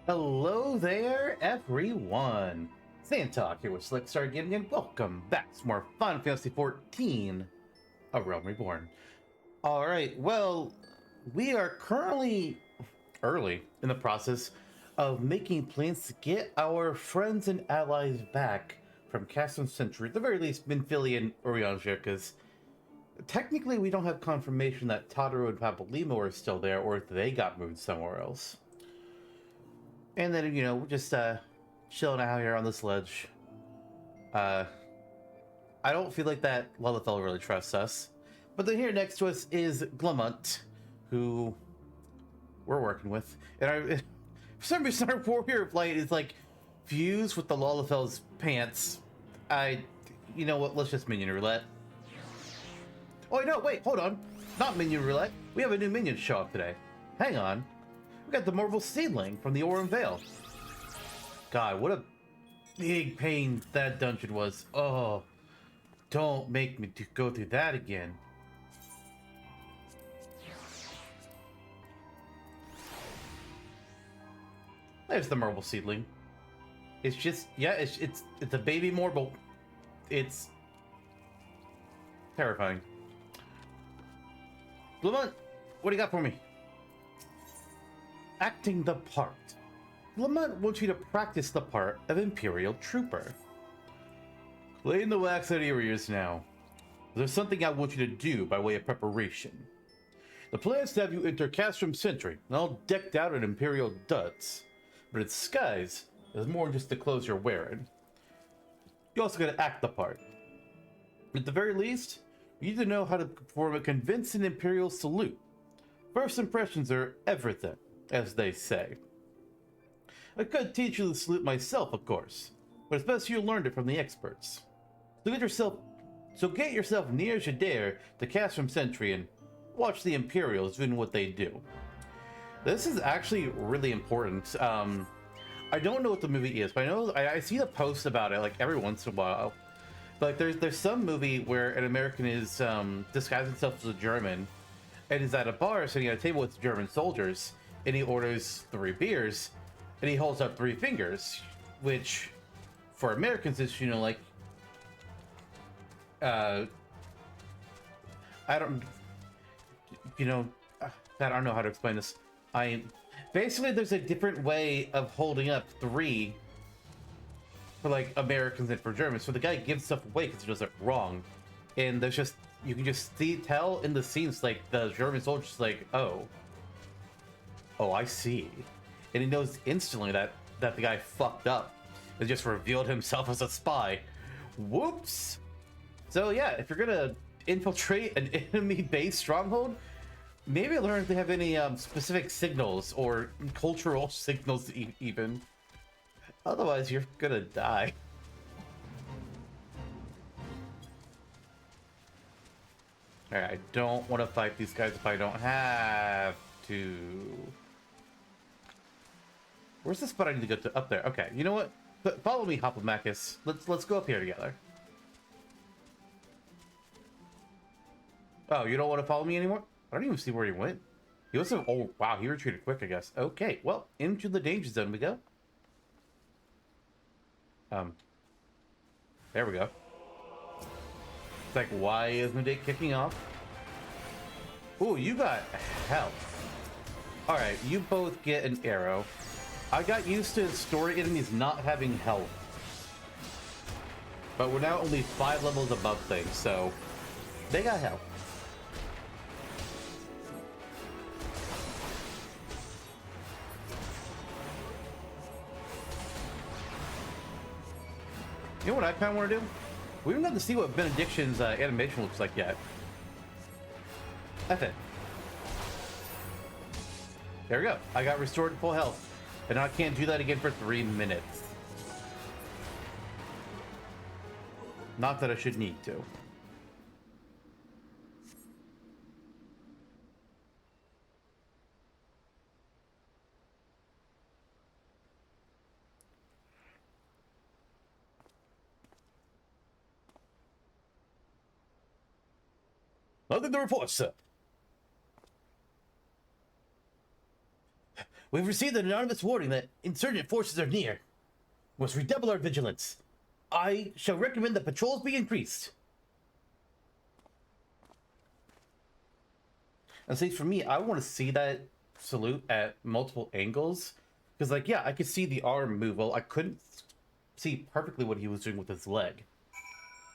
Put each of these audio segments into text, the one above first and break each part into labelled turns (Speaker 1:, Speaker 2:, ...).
Speaker 1: Hello there, everyone. Santok here with Slick Star Gaming, and welcome back to more Final Fantasy XIV, A Realm Reborn. Alright, well, we are currently early in the process of making plans to get our friends and allies back from Castrum Centri, at the very least, Minfili and Urianger, because technically we don't have confirmation that Totoro and Papolimo are still there, or if they got moved somewhere else. And then, we're just chilling out here on this ledge. I don't feel like that Lilithel really trusts us. But then here next to us is Glamont, who we're working with. And for some reason, our warrior of light is like fused with the Lilithel's pants. You know what? Let's just minion roulette. Oh, no, wait, hold on. Not minion roulette. We have a new minion show up today. Hang on. We got the Marble Seedling from the Aurum Vale. God, what a big pain that dungeon was. Oh, don't make me go through that again. There's the Marble Seedling. It's just, yeah, it's a baby marble. It's terrifying. Lamont, what do you got for me? Acting the part. Lamont wants you to practice the part of Imperial Trooper. Clean the wax out of your ears now. There's something I want you to do by way of preparation. The plan is to have you enter Castrum Centri, all decked out in Imperial duds. But its disguise is more than just the clothes you're wearing. You also gotta act the part. At the very least, you need to know how to perform a convincing Imperial salute. First impressions are everything, as they say. I could teach you the salute myself, of course, but it's best you learned it from the experts. So get yourself near as you dare to Castrum Centri and watch the Imperials doing what they do. This is actually really important. I don't know what the movie is, but I know I see the posts about it like every once in a while. But like there's some movie where an American is disguising himself as a German and is at a bar sitting at a table with German soldiers, and he orders 3 beers, and he holds up 3 fingers, which for Americans is, like, I don't know how to explain this. Basically there's a different way of holding up 3 for like Americans and for Germans. So the guy gives stuff away because he does it wrong, and there's just, you can just tell in the scenes, like the German soldier's like, oh, I see, and he knows instantly that the guy fucked up and just revealed himself as a spy. Whoops. So yeah, if you're gonna infiltrate an enemy base stronghold, maybe learn if they have any specific signals or cultural signals even. Otherwise, you're gonna die. Alright, I don't want to fight these guys if I don't have to. Where's the spot I need to go to? Up there. Okay, you know what? Follow me, Hoplomachus. Let's go up here together. Oh, you don't want to follow me anymore? I don't even see where he went. He was oh wow, he retreated quick, I guess. Okay, well, into the danger zone we go. There we go. It's like, why isn't it kicking off? Ooh, you got health. Alright, you both get an arrow. I got used to story enemies not having health. But we're now only 5 levels above things, so they got health. You know what I kind of want to do? We don't have to see what Benediction's animation looks like yet. F it. There we go. I got restored to full health. And I can't do that again for 3 minutes. Not that I should need to. Nothing to report, sir. We've received an anonymous warning that insurgent forces are near. We must redouble our vigilance. I shall recommend that patrols be increased. And see, for me, I want to see that salute at multiple angles. Because, like, yeah, I could see the arm move. Well, I couldn't see perfectly what he was doing with his leg.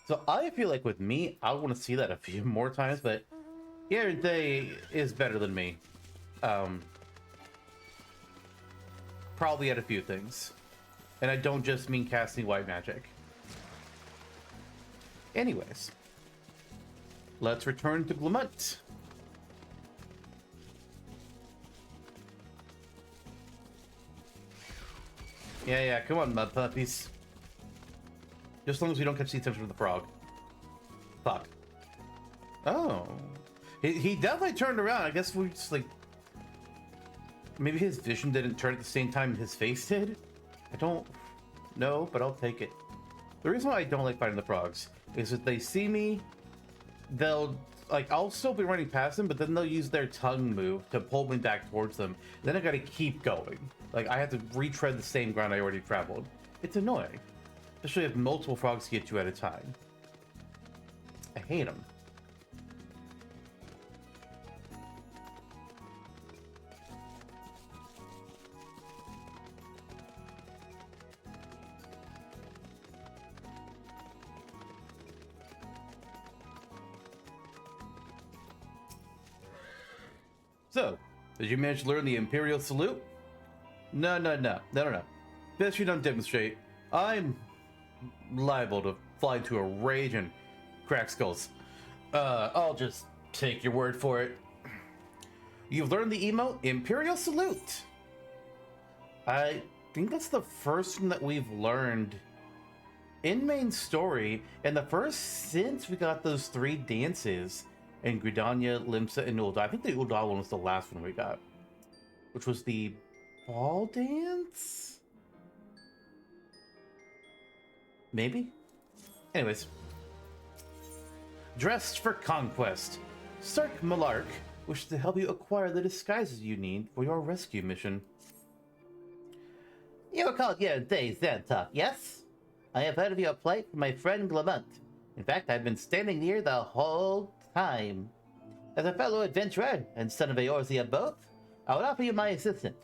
Speaker 1: So I feel like with me, I want to see that a few more times, but Day is better than me. Probably at a few things. And I don't just mean casting white magic. Anyways. Let's return to Glamont. Yeah, come on, mud puppies. Just as long as we don't catch the attention of the frog. Fuck. Oh. He definitely turned around. I guess we just, like... Maybe his vision didn't turn at the same time his face did? I don't know, but I'll take it. The reason why I don't like fighting the frogs is if they see me, they'll... Like, I'll still be running past them, but then they'll use their tongue move to pull me back towards them. Then I gotta keep going. Like, I have to retread the same ground I already traveled. It's annoying. Especially if multiple frogs get you at a time. I hate them. So, did you manage to learn the Imperial Salute? No. Best you don't demonstrate. I'm liable to fly into a rage and crack skulls. I'll just take your word for it. You've learned the emote Imperial Salute. I think that's the first one that we've learned in main story, and the first since we got those 3 dances in Gridania, Limsa, and Ul'dah. I think the Ul'dah one was the last one we got, which was the ball dance? Maybe? Anyways. Dressed for conquest. Sark Malark wishes to help you acquire the disguises you need for your rescue mission. You were called here today, Xantok, yes? I have heard of your plight from my friend Glamont. In fact, I've been standing near the whole time. As a fellow adventurer and son of Eorzea both, I would offer you my assistance.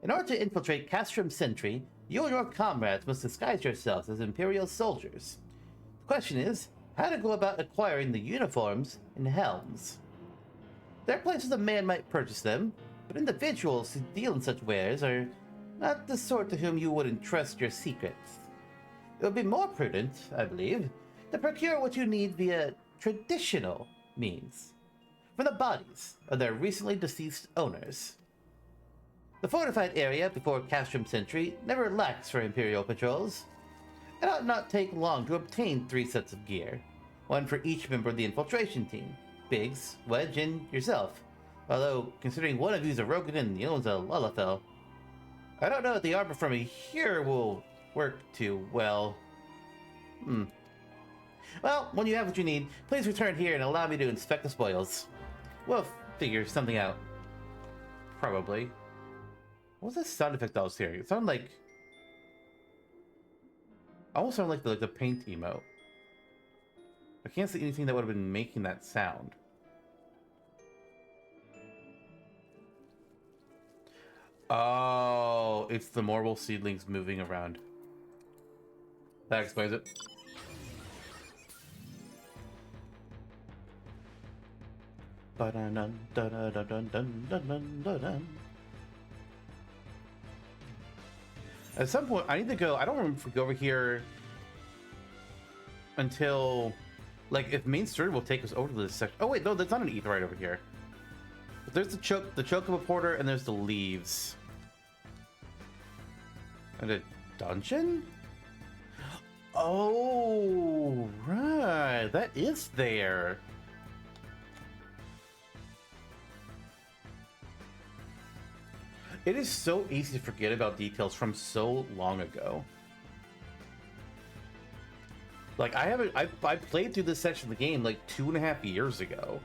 Speaker 1: In order to infiltrate Castrum Centri, you and your comrades must disguise yourselves as Imperial soldiers. The question is, how to go about acquiring the uniforms and helms. There are places a man might purchase them, but individuals who deal in such wares are not the sort to whom you would entrust your secrets. It would be more prudent, I believe, to procure what you need via traditional means, from the bodies of their recently deceased owners. The fortified area before Castrum Centri never lacks for Imperial patrols. It ought not take long to obtain 3 sets of gear, one for each member of the infiltration team, Biggs, Wedge, and yourself. Although, considering one of you is a Rogan and the other one's a Lullafell, I don't know if the armor from here will work too well. Well, when you have what you need, please return here and allow me to inspect the spoils. We'll figure something out. Probably. What was that sound effect I was hearing? It sounded like... almost sounded like the paint emote. I can't see anything that would have been making that sound. Oh, it's the marble seedlings moving around. That explains it. At some point, I need to go. I don't remember if we go over here until, like, if main story will take us over to this section. Oh wait, no, there's not an ether right over here. But there's the chocobo porter, and there's the leaves, and a dungeon. Oh right, that is there. It is so easy to forget about details from so long ago. Like, I played through this section of the game like 2.5 years ago.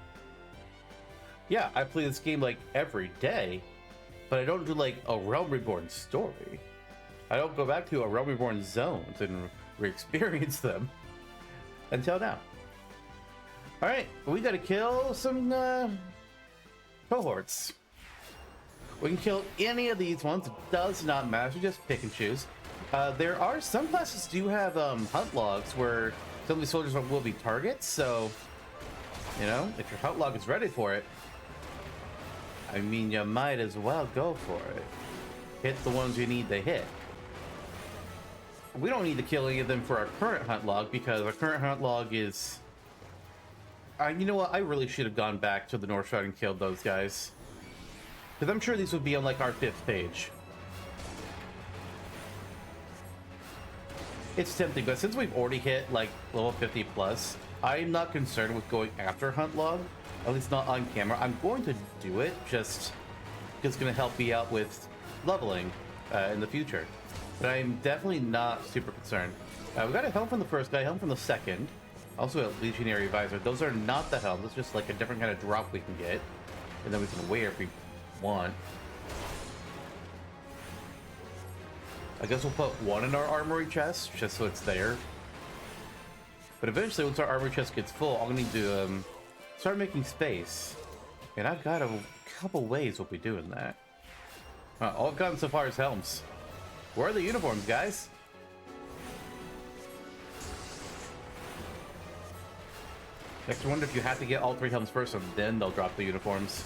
Speaker 1: Yeah, I play this game like every day. but I don't do like a Realm Reborn story. I don't go back to a Realm Reborn zones and re-experience them until now. All right, we gotta kill some cohorts. We can kill any of these ones. It does not matter. You just pick and choose. There are some classes do have hunt logs where some of the soldiers will be targets. So, you know, if your hunt log is ready for it, I mean, you might as well go for it. Hit the ones you need to hit. We don't need to kill any of them for our current hunt log because our current hunt log is... you know what? I really should have gone back to the North Shroud and killed those guys. Because I'm sure these would be on like our 5th page. It's tempting, but since we've already hit like level 50 plus, I'm not concerned with going after hunt log, at least not on camera. I'm going to do it just because it's going to help me out with leveling in the future. But I'm definitely not super concerned. We got a helm from the first guy, helm from the second. Also a Legionary Visor. Those are not the helms, it's just like a different kind of drop we can get. And then we can wear if we want. I guess we'll put one in our armory chest, just so it's there. But eventually, once our armory chest gets full, I'm gonna need to start making space. And I've got a couple ways we'll be doing that. All I've gotten so far is helms. Where are the uniforms, guys? Next, I wonder if you have to get all 3 helms first, and then they'll drop the uniforms.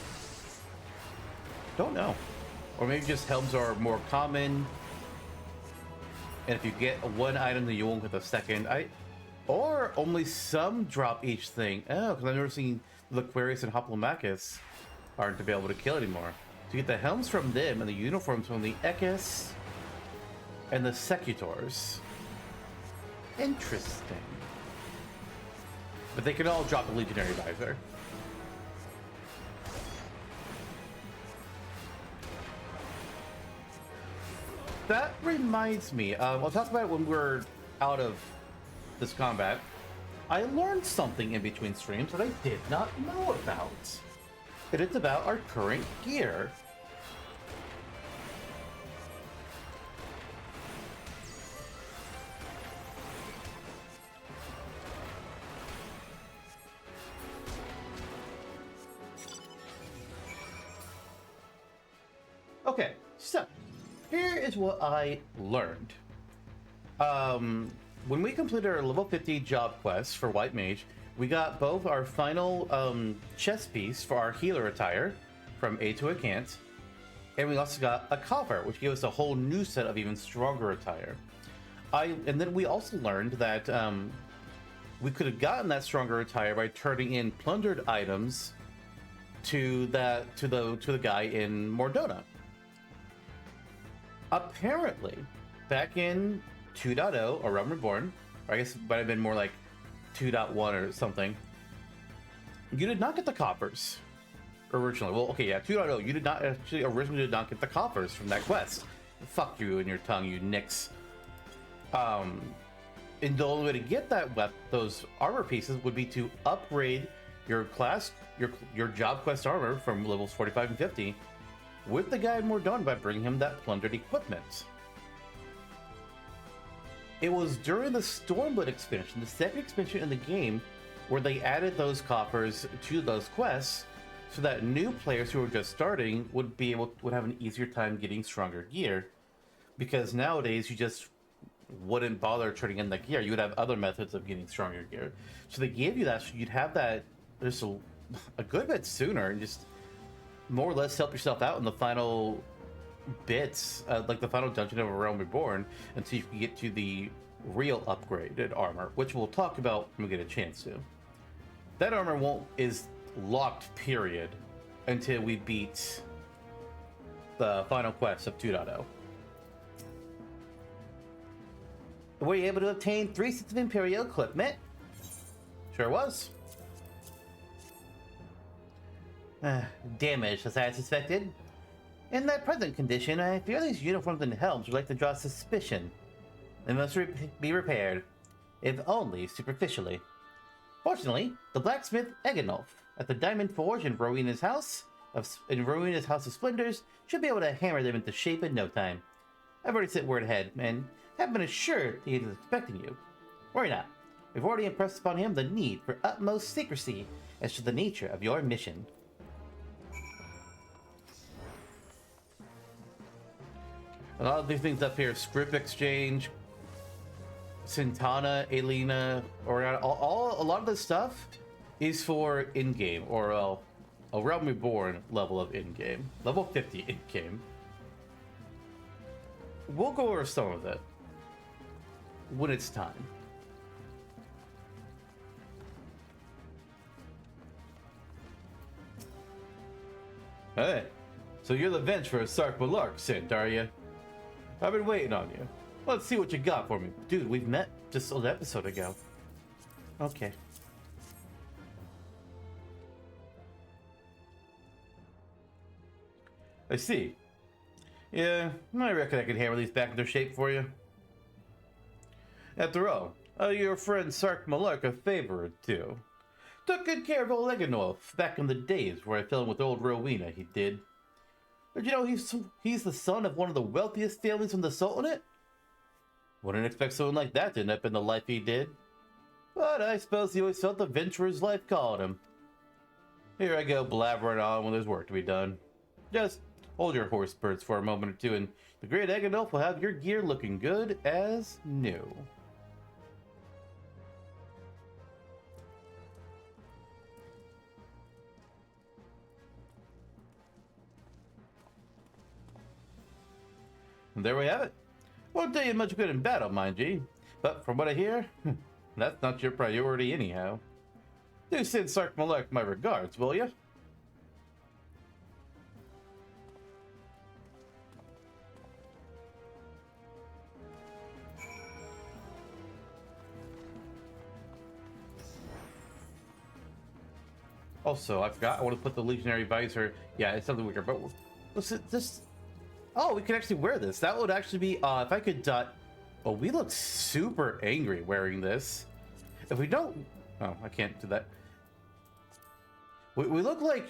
Speaker 1: Don't know. Or maybe just helms are more common. And if you get one item, then you won't get the second. Or only some drop each thing. Oh, because I've never seen the Aquarius and Hoplomachus aren't available to kill anymore. So you get the helms from them and the uniforms from the Ekis and the Secutors. Interesting. But they can all drop the Legionary Visor. That reminds me, I'll talk about it when we're out of this combat. I learned something in between streams that I did not know about. And it's about our current gear. Okay, so here is what I learned. When we completed our level 50 job quest for White Mage, we got both our final chest piece for our healer attire from A to Acant, and we also got a coffer, which gave us a whole new set of even stronger attire. And then we also learned that we could have gotten that stronger attire by turning in plundered items to the guy in Mordona. Apparently, back in 2.0 or Realm Reborn, or I guess it might have been more like 2.1 or something, you did not get the coppers originally. Well, okay, yeah, 2.0, you did not actually originally did not get the coppers from that quest. Fuck you and your tongue, you nicks. And the only way to get those armor pieces would be to upgrade your class, your job quest armor from levels 45 and 50 with the guy in Mordona by bringing him that plundered equipment. It was during the Stormblood expansion, the second expansion in the game, where they added those coppers to those quests so that new players who were just starting would have an easier time getting stronger gear. Because nowadays you just wouldn't bother turning in the gear. You would have other methods of getting stronger gear. So they gave you that so you'd have that just a good bit sooner and just more or less help yourself out in the final bits, like the final dungeon of A Realm Reborn, until you can get to the real upgraded armor, which we'll talk about when we get a chance to. That armor is locked, period, until we beat the final quest of 2.0. Were you able to obtain 3 sets of Imperial equipment? Sure was. Damaged, as I had suspected. In their present condition, I fear these uniforms and helms would like to draw suspicion. They must be repaired, if only superficially. Fortunately, the blacksmith Egenolf at the Diamond Forge in Rowena's house and ruin his House of Splendors, should be able to hammer them into shape in no time. I've already sent word ahead, and have been assured he is expecting you. Worry not. We've already impressed upon him the need for utmost secrecy as to the nature of your mission. A lot of these things up here, script exchange, Santana, Elena, or a lot of this stuff is for in-game, or a Realm Reborn level of in-game. Level 50 in-game. We'll go over some of it when it's time. Hey, so you're the Venturer Sark Malark sent, are you? I've been waiting on you. Let's see what you got for me. Dude, we've met just an episode ago. Okay. I see. Yeah, I reckon I can hammer these back into shape for you. After all, I owe your friend Sark Malark a favor or two. Took good care of old Eganolf back in the days where I fell in with old Rowena, he did. But you know, he's the son of one of the wealthiest families in the Sultanate? Wouldn't expect someone like that to end up in the life he did. But I suppose he always felt the venturer's life called him. Here I go blabbering on when there's work to be done. Just hold your horse birds for a moment or two, and the great Eganolf will have your gear looking good as new. And there we have it. Won't do you much good in battle, mind ye. But from what I hear, that's not your priority anyhow. Do send Sark Malark my regards, will you? Also, I forgot, I want to put the Legionary Visor. Yeah, it's something weaker, but listen, this... Oh, we can actually wear this. That would actually be, if I could, oh, we look super angry wearing this. If we don't, oh, I can't do that. We look like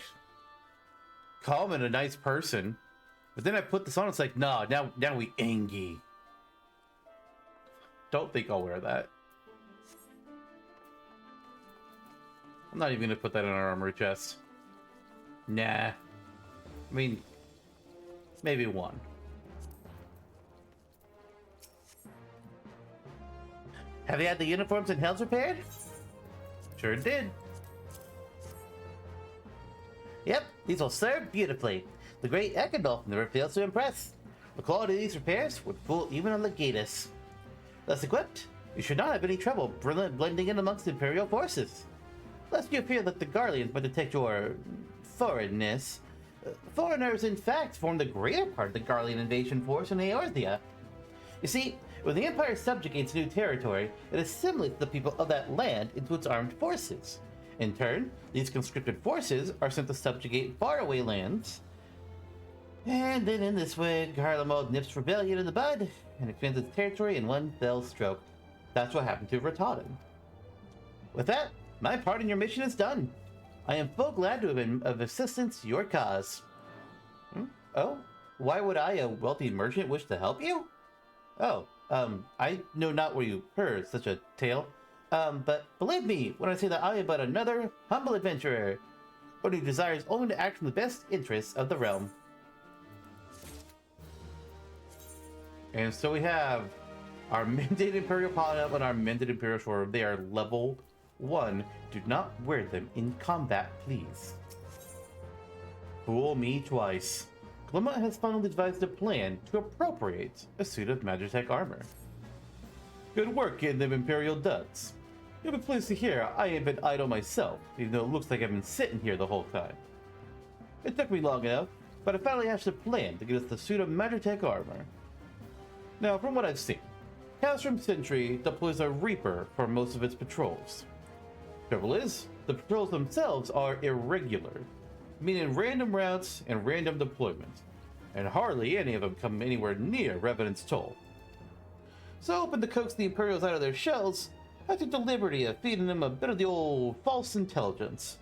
Speaker 1: calm and a nice person, but then I put this on, it's like, nah, now we angry. Don't think I'll wear that. I'm not even gonna put that in our armor chest. Nah. I mean, maybe one. Have you had the uniforms and helms repaired? Sure did. Yep, these will serve beautifully. The great Eganolf never fails to impress. The quality of these repairs would fool even a legatus. Thus equipped, you should not have any trouble blending in amongst Imperial forces. Lest you fear that the Garleans might detect your foreignness. Foreigners, in fact, form the greater part of the Garlean invasion force in Eorthia. You see, when the Empire subjugates new territory, it assimilates the people of that land into its armed forces. In turn, these conscripted forces are sent to subjugate faraway lands. And then in this way, Garlemald nips rebellion in the bud and expands its territory in one fell stroke. That's what happened to Ratadin. With that, my part in your mission is done. I am full glad to have been of assistance to your cause. Oh? Why would I, a wealthy merchant, wish to help you? Oh, I know not where you heard such a tale. But believe me when I say that I am but another humble adventurer, one who desires only to act in the best interests of the realm. And so we have our Mended Imperial Paladin and our Mended Imperial Sword. They are level 1. Do not wear them in combat, please. Fool me twice. Clement has finally devised a plan to appropriate a suit of Magitech armor. Good work getting them Imperial duds. You'll be pleased to hear I ain't been idle myself, even though it looks like I've been sitting here the whole time. It took me long enough, but I finally hatched a plan to get us the suit of Magitech armor. Now, from what I've seen, Castrum Centri deploys a Reaper for most of its patrols. Trouble is, the patrols themselves are irregular, meaning random routes and random deployment, and hardly any of them come anywhere near Revenant's Toll. So, hoping to coax the Imperials out of their shells, I took the liberty of feeding them a bit of the old false intelligence.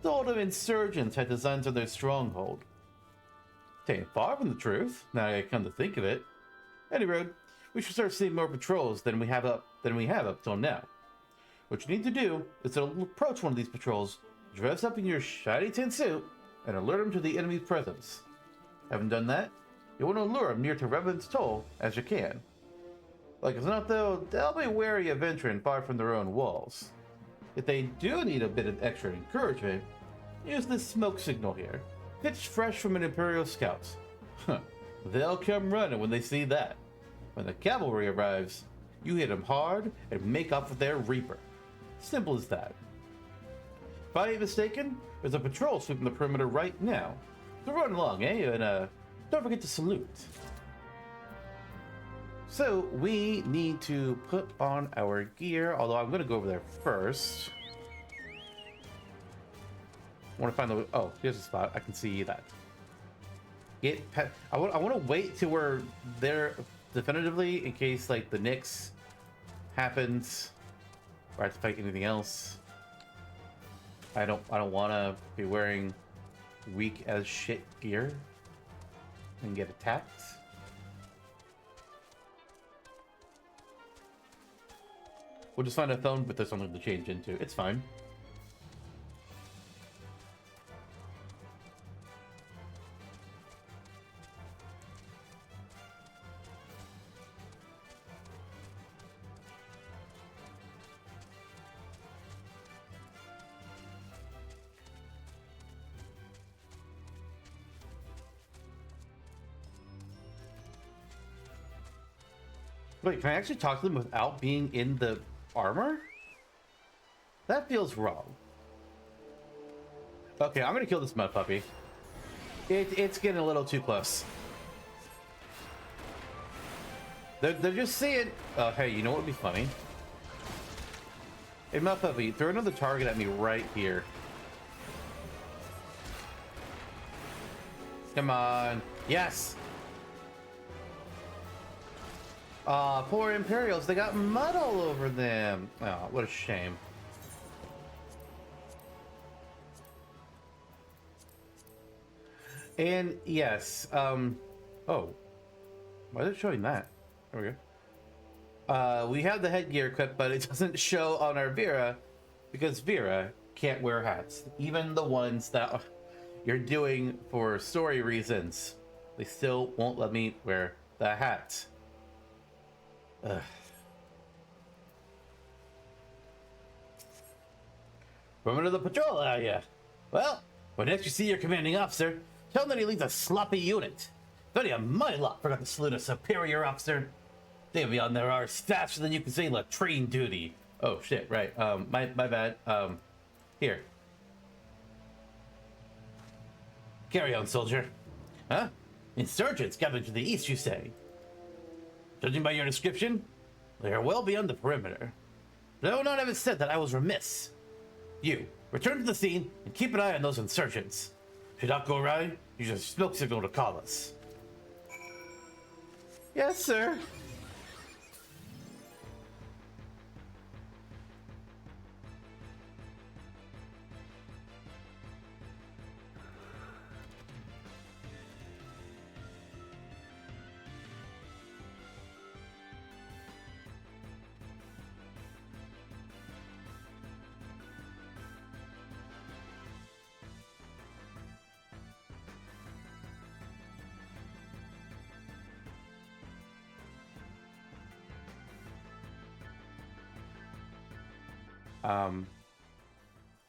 Speaker 1: Thought of insurgents had designs on their stronghold. Ain't far from the truth, now I come to think of it. Anyway, we should start seeing more patrols than we have up till now. What you need to do is to approach one of these patrols, dress up in your shiny tin suit, and alert them to the enemy's presence. Having done that, you want to lure them near to Revenant's Toll as you can. Like as not though, they'll be wary of venturing far from their own walls. If they do need a bit of extra encouragement, use this smoke signal here. Pitched fresh from an Imperial scout. They'll come running when they see that. When the cavalry arrives, you hit them hard and make off with their Reaper. Simple as that. If I ain't mistaken, there's a patrol sweeping the perimeter right now. So run along, eh? And don't forget to salute. So we need to put on our gear, although I'm going to go over there first. I want to find the... Oh, here's a spot. I can see that. I want to wait till we're there definitively in case, like, the Nyx happens or I have to fight anything else. I don't want to be wearing weak as shit gear and get attacked. We'll just find a phone, but there's something to change into. It's fine. Wait, can I actually talk to them without being in the armor? That feels wrong. Okay, I'm gonna kill this mud puppy. It's getting a little too close. They're just seeing... Oh, hey, you know what would be funny? Hey, mud puppy, throw another target at me right here. Come on. Yes! Aw, poor Imperials, they got mud all over them. Oh, what a shame. And yes, oh. Why is it showing that? There we go. We have the headgear equipped, but it doesn't show on our Vera because Vera can't wear hats. Even the ones that you're doing for story reasons, they still won't let me wear the hat. Ugh. From another patrol, are ya? Well, when next you see your commanding officer, tell him that he leads a sloppy unit. It's only on my lot forgot to salute a superior officer. They'll be on their arse faster than you can say latrine duty. Oh shit, right. My bad. Here. Carry on, soldier. Huh? Insurgents gathered to the east, you say? Judging by your description, they are well beyond the perimeter. Though not having said that, I was remiss. You, return to the scene and keep an eye on those insurgents. Should that go right, use a smoke signal to call us. Yes, sir.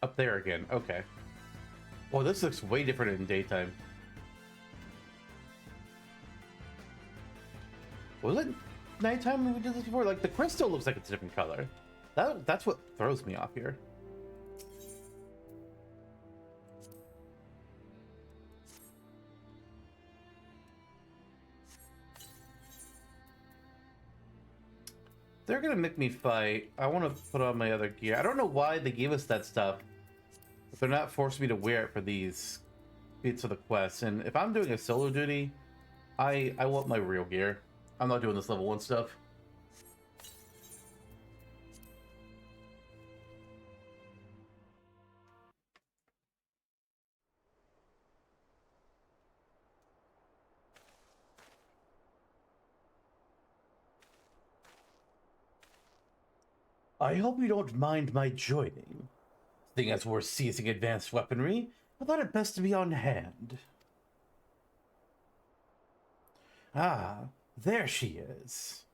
Speaker 1: Up there again. Okay. Well, this looks way different in daytime. Was it nighttime when we did this before? Like, the crystal looks like it's a different color. That's what throws me off here. They're gonna make me fight. I want to put on my other gear. I don't know why they gave us that stuff, but they're not forcing me to wear it for these bits of the quest. And if I'm doing a solo duty, I want my real gear. I'm not doing this level 1 stuff. I hope you don't mind my joining. Seeing as we're seizing advanced weaponry, I thought it best to be on hand. Ah, there she is.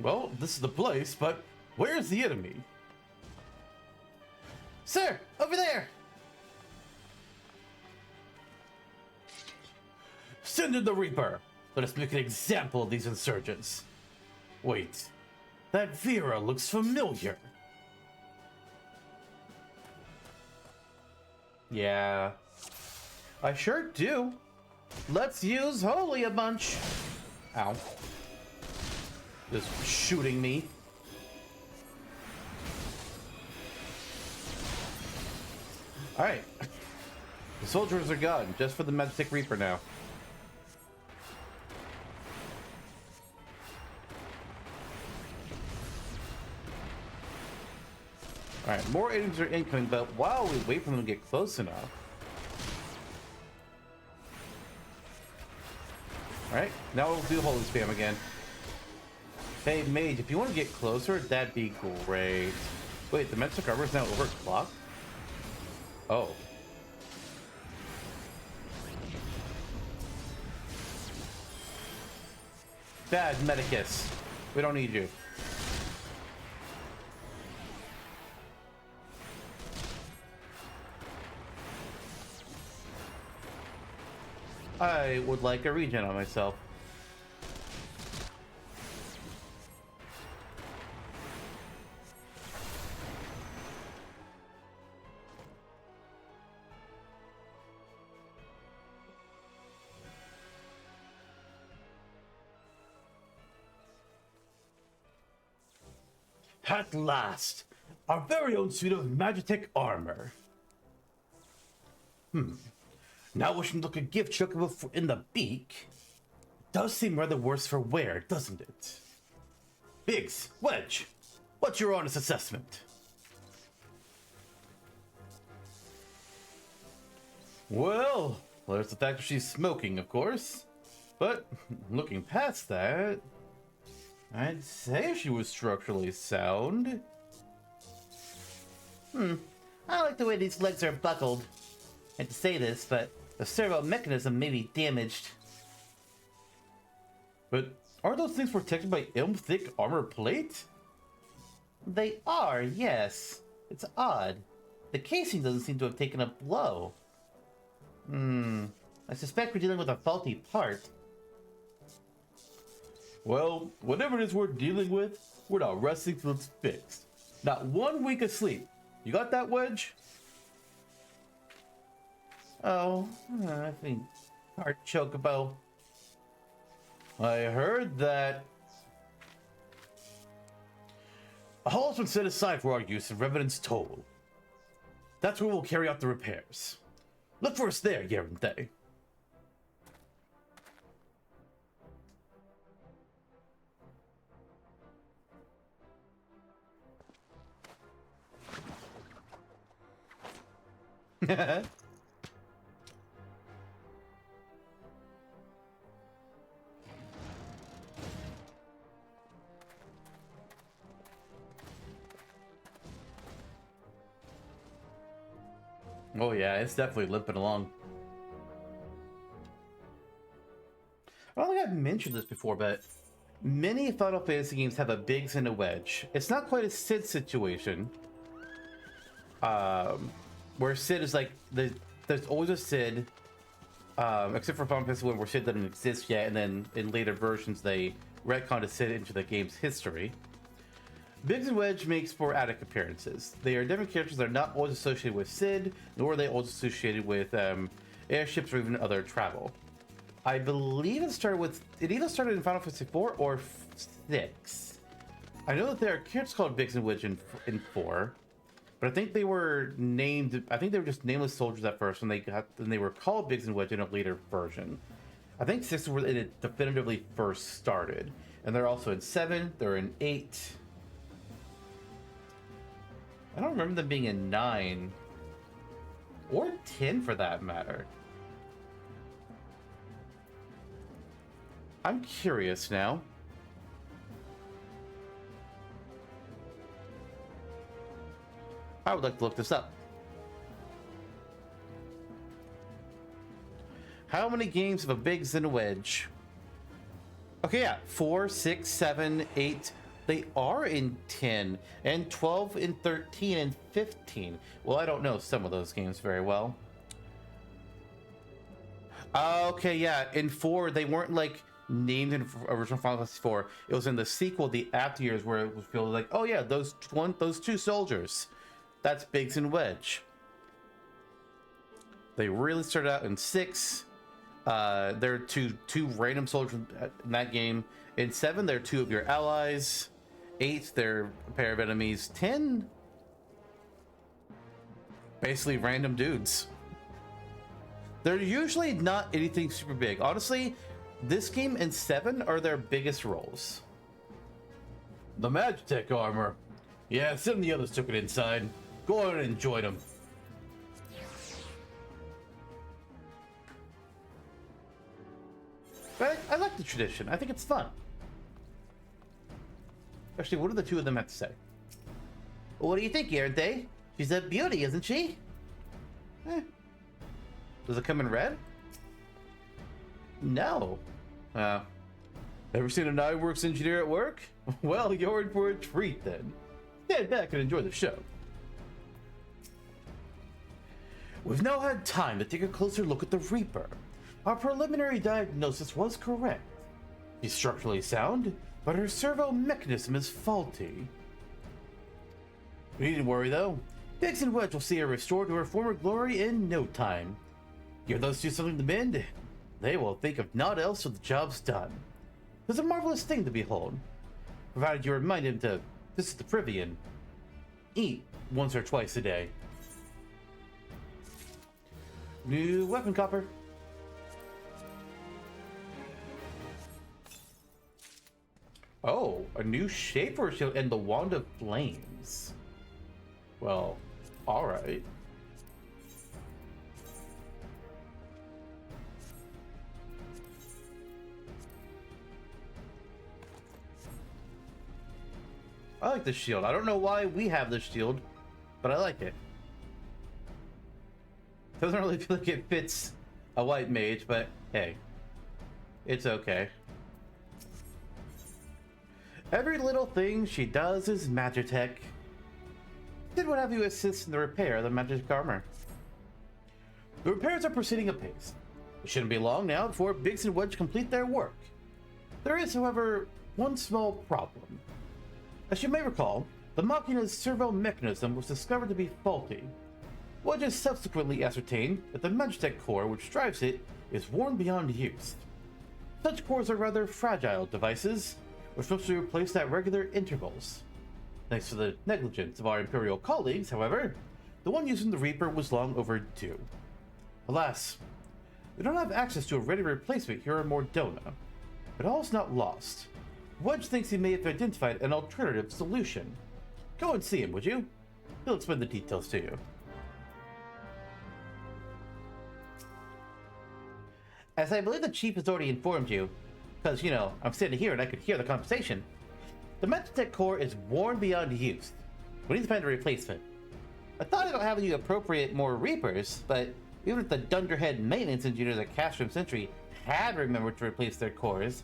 Speaker 1: Well, this is the place, but where's the enemy? Sir, over there! Send in the Reaper! Let us make an example of these insurgents. Wait, that Vera looks familiar. Yeah, I sure do. Let's use Holy a bunch. Ow. Just shooting me. Alright. The soldiers are gone, just for the Magic Reaper now. Alright, more enemies are incoming, but while we wait for them to get close enough. Alright, now we'll do Holy Spam again. Hey, mage, if you want to get closer, that'd be great. Wait, the Magic Armor is now overclocked? Oh. Bad Medicus. We don't need you. I would like a regen on myself. At last, our very own suit of Magitek armor. Now we should look a gift choker in the beak. Does seem rather worse for wear, doesn't it? Biggs, Wedge, what's your honest assessment? Well, there's the fact that she's smoking, of course. But looking past that, I'd say she was structurally sound. I like the way these legs are buckled. I hate to say this, but the servo mechanism may be damaged. But are those things protected by thick armor plate? They are, yes. It's odd. The casing doesn't seem to have taken a blow. I suspect we're dealing with a faulty part. Well, whatever it is we're dealing with, we're not resting till it's fixed. Not 1 week of sleep. You got that, Wedge? Oh, I think Heart Chocobo. I heard that a hall's been set aside for our use in Revenant's Toll. That's where we'll carry out the repairs. Look for us there, Yerente. Oh yeah, it's definitely limping along. I don't think I've mentioned this before, but many Final Fantasy games have a Biggs and a Wedge. It's not quite a Sid situation, where Sid is like there's always a Sid, except for Final Fantasy 1 where Sid doesn't exist yet, and then in later versions they retconned a Sid into the game's history. Biggs and Wedge make sporadic appearances. They are different characters that are not always associated with Sid, nor are they always associated with airships or even other travel. I believe it either started in Final Fantasy 4 or 6. I know that there are characters called Biggs and Wedge in 4, but I think they were named. I think they were just nameless soldiers at first, and they were called Biggs and Wedge in a later version. I think 6 were it definitively first started, and they're also in 7. They're in 8. I don't remember them being in 9 or 10 for that matter. I'm curious now. I would like to look this up. How many games of a Biggs and a Wedge? Okay, yeah, 4, 6, 7, 8. They are in 10, and 12, and 13, and 15. Well, I don't know some of those games very well. Okay, yeah, in 4, they weren't like named in original Final Fantasy IV. It was in the sequel, the after years, where it was feel like, oh yeah, those two soldiers, that's Biggs and Wedge. They really started out in 6. There are two random soldiers in that game. In 7, there are 2 of your allies. 8, they're a pair of enemies. 10, basically random dudes. They're usually not anything super big. Honestly, this game and 7 are their biggest roles. The Magitech armor. Yeah, some of the others took it inside. Go on and enjoy them. But I like the tradition. I think it's fun. Actually, what do the two of them have to say? What do you think, aren't they? She's a beauty, isn't she? Does it come in red? No. Ever seen an iWorks engineer at work? Well, you're in for a treat then. Stand back and enjoy the show. We've now had time to take a closer look at the Reaper. Our preliminary diagnosis was correct. She's structurally sound, but her servo mechanism is faulty. You needn't worry though. Biggs and Wedge will see her restored to her former glory in no time. Give those two something to mend, they will think of naught else till the job's done. It's a marvelous thing to behold, provided you remind him to visit the privy and eat once or twice a day. New weapon copper. Oh, a new Shaper Shield and the Wand of Flames. Well, alright. I like this shield. I don't know why we have this shield, but I like it. Doesn't really feel like it fits a white mage, but hey, it's okay. Every little thing she does is Magitech. Did would have you assist in the repair of the Magitech armor. The repairs are proceeding apace. It shouldn't be long now before Biggs and Wedge complete their work. There is, however, one small problem. As you may recall, the Machina's servo mechanism was discovered to be faulty. Wedge has subsequently ascertained that the Magitech core which drives it is worn beyond use. Such cores are rather fragile devices, which must be replaced at regular intervals. Thanks to the negligence of our Imperial colleagues, however, the one using the Reaper was long overdue. Alas, we don't have access to a ready replacement here in Mordona, but all's not lost. Wedge thinks he may have identified an alternative solution. Go and see him, would you? He'll explain the details to you. As I believe the Chief has already informed you, because, you know, I'm sitting here and I could hear the conversation, the Magitech core is worn beyond use. We need to find a replacement. I thought about having you appropriate more Reapers, but even if the dunderhead maintenance engineers at Castrum Centri had remembered to replace their cores,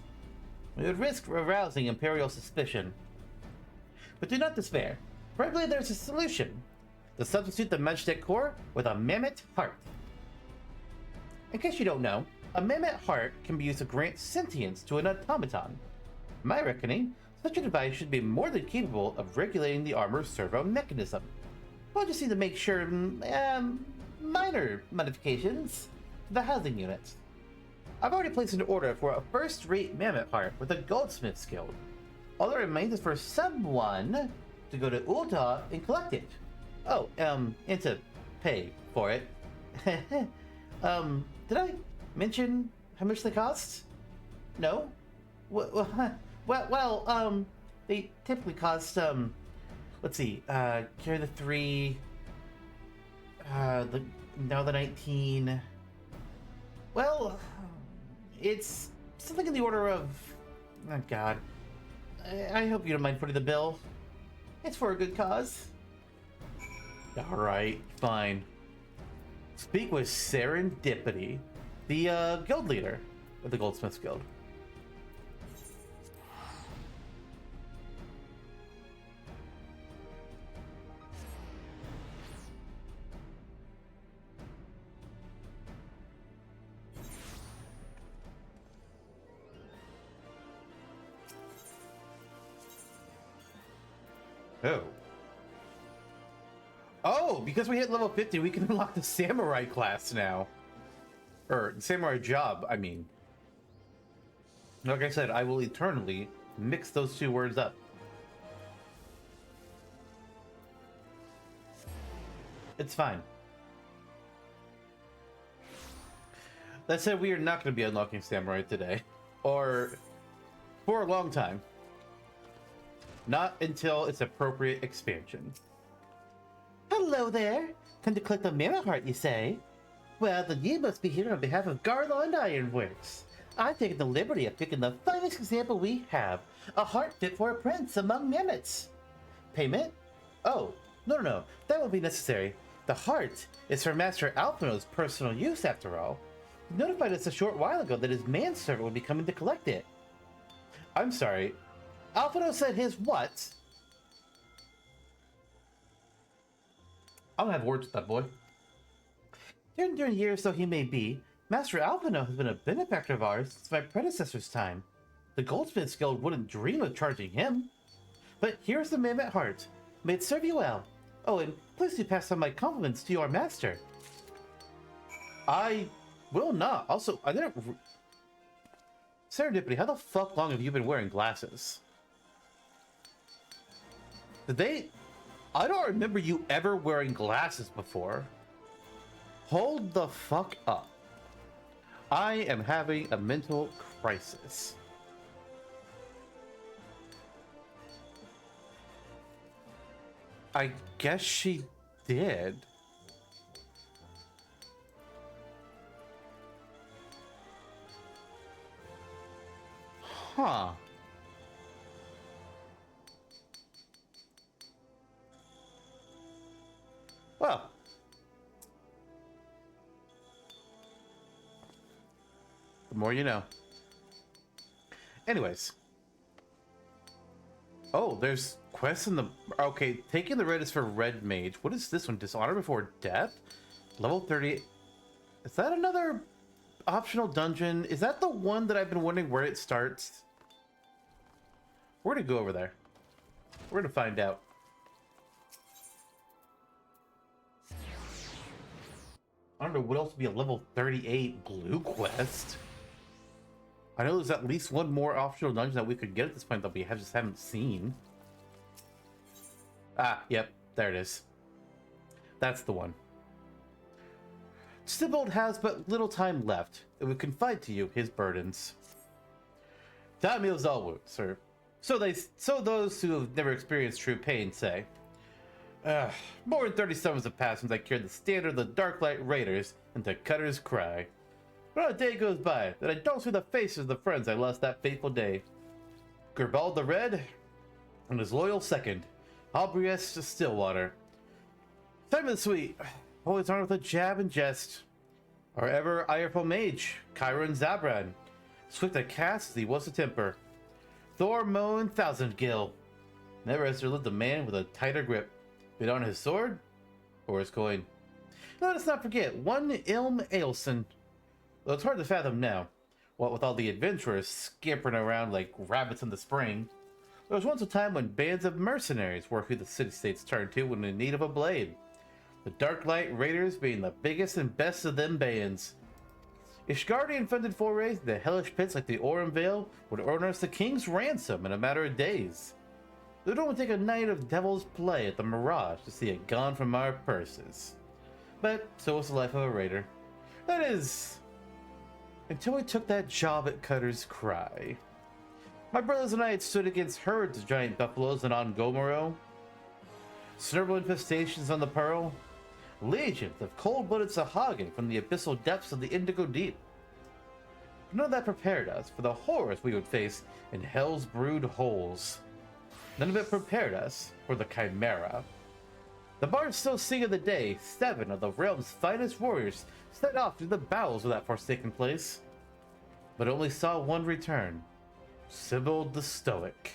Speaker 1: we would risk arousing Imperial suspicion. But do not despair. Probably there's a solution. To substitute the Magitech core with a mammoth heart. In case you don't know, a mammoth heart can be used to grant sentience to an automaton. In my reckoning, such a device should be more than capable of regulating the armor's servo mechanism. We'll just need to make sure minor modifications to the housing units. I've already placed an order for a first-rate mammoth heart with a goldsmith's guild. All that remains is for someone to go to Ul'dah and collect it. Oh, and to pay for it. Did I mention how much they cost? No? Well, they typically cost, let's see, carry the 3, now the 19, well, it's something in the order of... Oh, God. I hope you don't mind footing the bill. It's for a good cause. Alright, fine. Speak with Serendipity, the guild leader of the Goldsmiths Guild. Oh. Oh, because we hit level 50, we can unlock the Samurai class now. Or, Samurai job, I mean. Like I said, I will eternally mix those two words up. It's fine. That said, we are not going to be unlocking Samurai today. Or for a long time. Not until its appropriate expansion. Hello there! Come to collect the Mammoth Heart, you say? Well, then you must be here on behalf of Garland Ironworks. I've taken the liberty of picking the finest example we have. A heart fit for a prince among mammoths. Payment? Oh, no. That won't be necessary. The heart is for Master Alphino's personal use, after all. He notified us a short while ago that his manservant would be coming to collect it. I'm sorry. Alphino said his what? I don't have words with that boy. During years though he may be, Master Alphino has been a benefactor of ours since my predecessor's time. The Goldsmiths Guild wouldn't dream of charging him. But here's the Mammoth Heart. May it serve you well. Oh, and please do pass on my compliments to your master. I will not. Also, I didn't... Serendipity, how the fuck long have you been wearing glasses? Did they... I don't remember you ever wearing glasses before. Hold the fuck up. I am having a mental crisis. I guess she did. Huh. Well. The more you know. Anyways. Oh, there's quests in the... Okay, taking the red is for Red Mage. What is this one? Dishonor before death? Level 30. Is that another optional dungeon? Is that the one that I've been wondering where it starts? We're gonna go over there. We're gonna find out. I don't know what else would be a level 38 blue quest. I know there's at least one more optional dungeon that we could get at this point that we just haven't seen. Ah, yep, there it is. That's the one. Stibbold has but little time left. It would confide to you his burdens. Time heals all wounds, sir. So those who have never experienced true pain say. More than 30 summers have passed since I carried the standard of the Darklight Raiders into Cutter's Cry. But not a day goes by that I don't see the faces of the friends I lost that fateful day. Gerbald the Red, and his loyal second, Albrius Stillwater. Simon the Sweet, always armed with a jab and jest. Our ever ireful mage, Chiron Zabran, swift to cast as he was to temper. Thor Moan Thousandgill, never has there lived a man with a tighter grip, be it on his sword or his coin. Let us not forget one Ilm Ailson. Though it's hard to fathom now, what with all the adventurers scampering around like rabbits in the spring. There was once a time when bands of mercenaries were who the city-states turned to when in need of a blade. The Darklight Raiders being the biggest and best of them bands. Ishgardian-funded forays into hellish pits like the Aurum Vale would earn us the king's ransom in a matter of days. It would only take a night of devil's play at the Mirage to see it gone from our purses. But so was the life of a raider. That is, until we took that job at Cutter's Cry. My brothers and I had stood against herds of giant buffaloes in Ongomoro, snurble infestations on the Pearl, legions of cold-blooded Sahagin from the abyssal depths of the Indigo Deep. None of that prepared us for the horrors we would face in Hell's Brood holes. None of it prepared us for the Chimera. The bards still sing of the day. 7 of the realm's finest warriors set off through the bowels of that forsaken place, but only saw one return. Sybil the Stoic,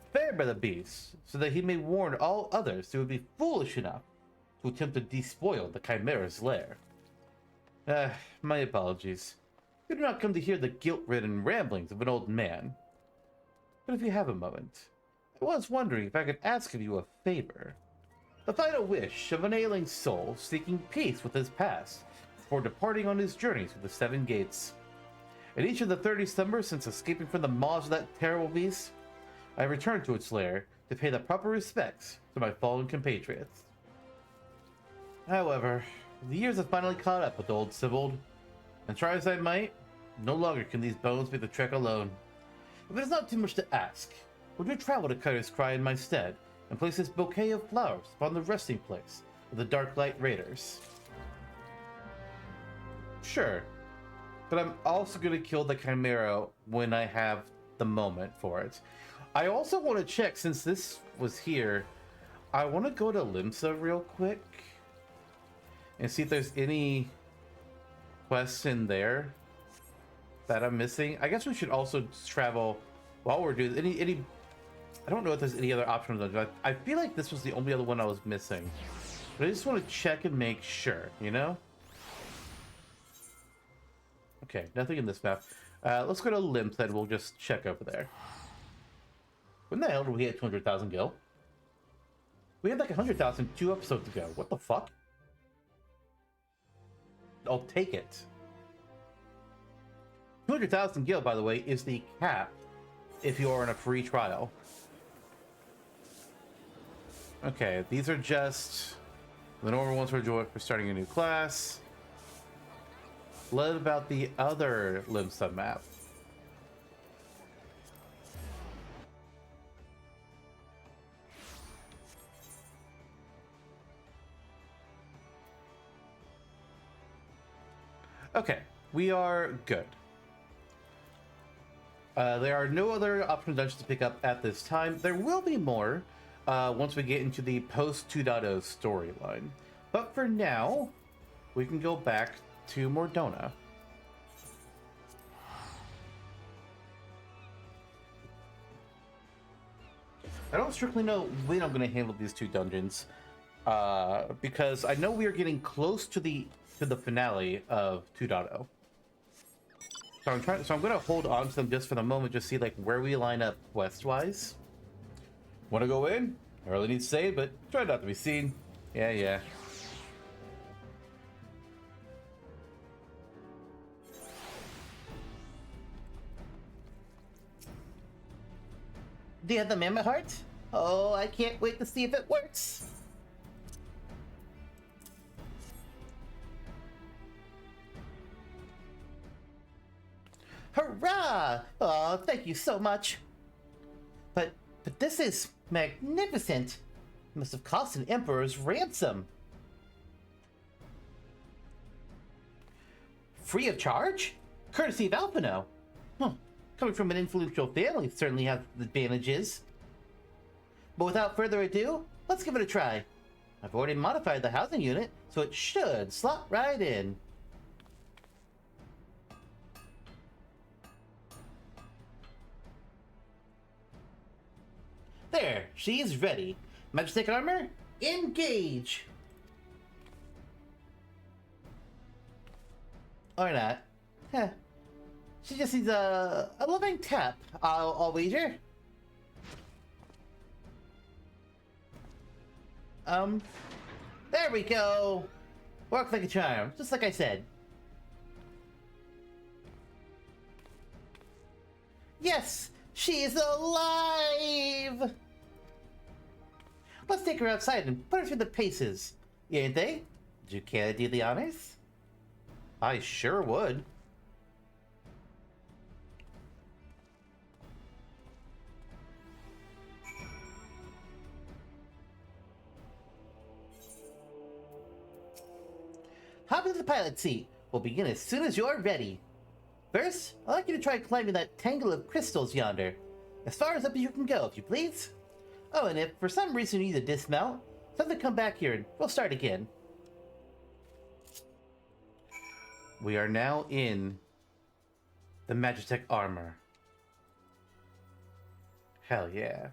Speaker 1: spared by the beast, so that he may warn all others who would be foolish enough to attempt to despoil the Chimera's lair. My apologies. You do not come to hear the guilt-ridden ramblings of an old man. But if you have a moment, I was wondering if I could ask of you a favor. The final wish of an ailing soul seeking peace with his past before departing on his journey through the 7 gates. In each of the 30 summers since escaping from the maws of that terrible beast, I returned to its lair to pay the proper respects to my fallen compatriots. However, the years have finally caught up with old Sybil, and try as I might, no longer can these bones make the trek alone. If it is not too much to ask, would you travel to Cutter's Cry in my stead and place this bouquet of flowers upon the resting place of the Darklight Raiders? Sure, but I'm also going to kill the Chimera when I have the moment for it. I also want to check, since this was here, I want to go to Limsa real quick and see if there's any quests in there that I'm missing. I guess we should also travel while we're doing any. I don't know if there's any other options. I feel like this was the only other one I was missing, but I just want to check and make sure, you know? Okay, nothing in this map. Let's go to Limsa and we'll just check over there. When the hell did we hit 200,000 gil? We had like 100,000 2 episodes ago. What the fuck? I'll take it. 200,000 gil, by the way, is the cap if you are on a free trial. Okay, these are just the normal ones for starting a new class. What about the other Limsa map? Okay, we are good. There are no other optional dungeons to pick up at this time. There will be more once we get into the post 2.0 storyline. But for now, we can go back to Mordona. I don't strictly know when I'm going to handle these 2 dungeons, because I know we are getting close to the finale of 2.0. So I'm going to hold on to them just for the moment, just see like where we line up quest-wise. Want to go in? I really need to say, but try not to be seen. Yeah. Do you have the mammoth heart? Oh, I can't wait to see if it works. Hurrah! Oh, thank you so much. But this is magnificent. It must have cost an emperor's ransom. Free of charge? Courtesy of Alpino. Coming from an influential family certainly has advantages. But without further ado, let's give it a try. I've already modified the housing unit, so it should slot right in. There, she's ready. Majestic armor, engage! Or not. Huh. She just needs a loving tap, I'll wager. There we go! Worked like a charm, just like I said. Yes! She is alive! Let's take her outside and put her through the paces. Ain't they? Would you care to do the honors? I sure would. Hop into the pilot seat. We'll begin as soon as you're ready. First, I'd like you to try climbing that tangle of crystals yonder. As far as up as you can go, if you please. Oh, and if for some reason you need to dismount, tell them to come back here and we'll start again. We are now in the Magitech armor. Hell yeah.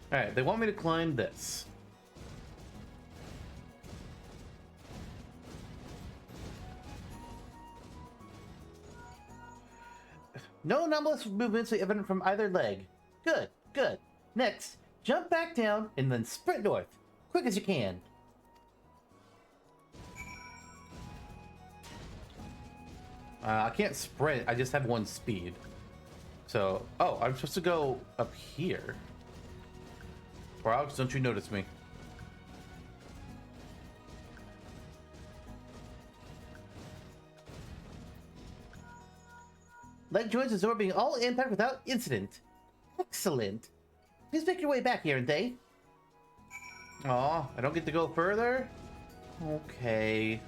Speaker 1: Alright, they want me to climb this. No anomalous movements are evident from either leg. Good, good. Next, jump back down and then sprint north. Quick as you can. I can't sprint, I just have one speed. So, oh, I'm supposed to go up here. Or Alex, don't you notice me? Leg joints absorbing all impact without incident. Excellent. Please make your way back here, Day. Aw, I don't get to go further? Okay.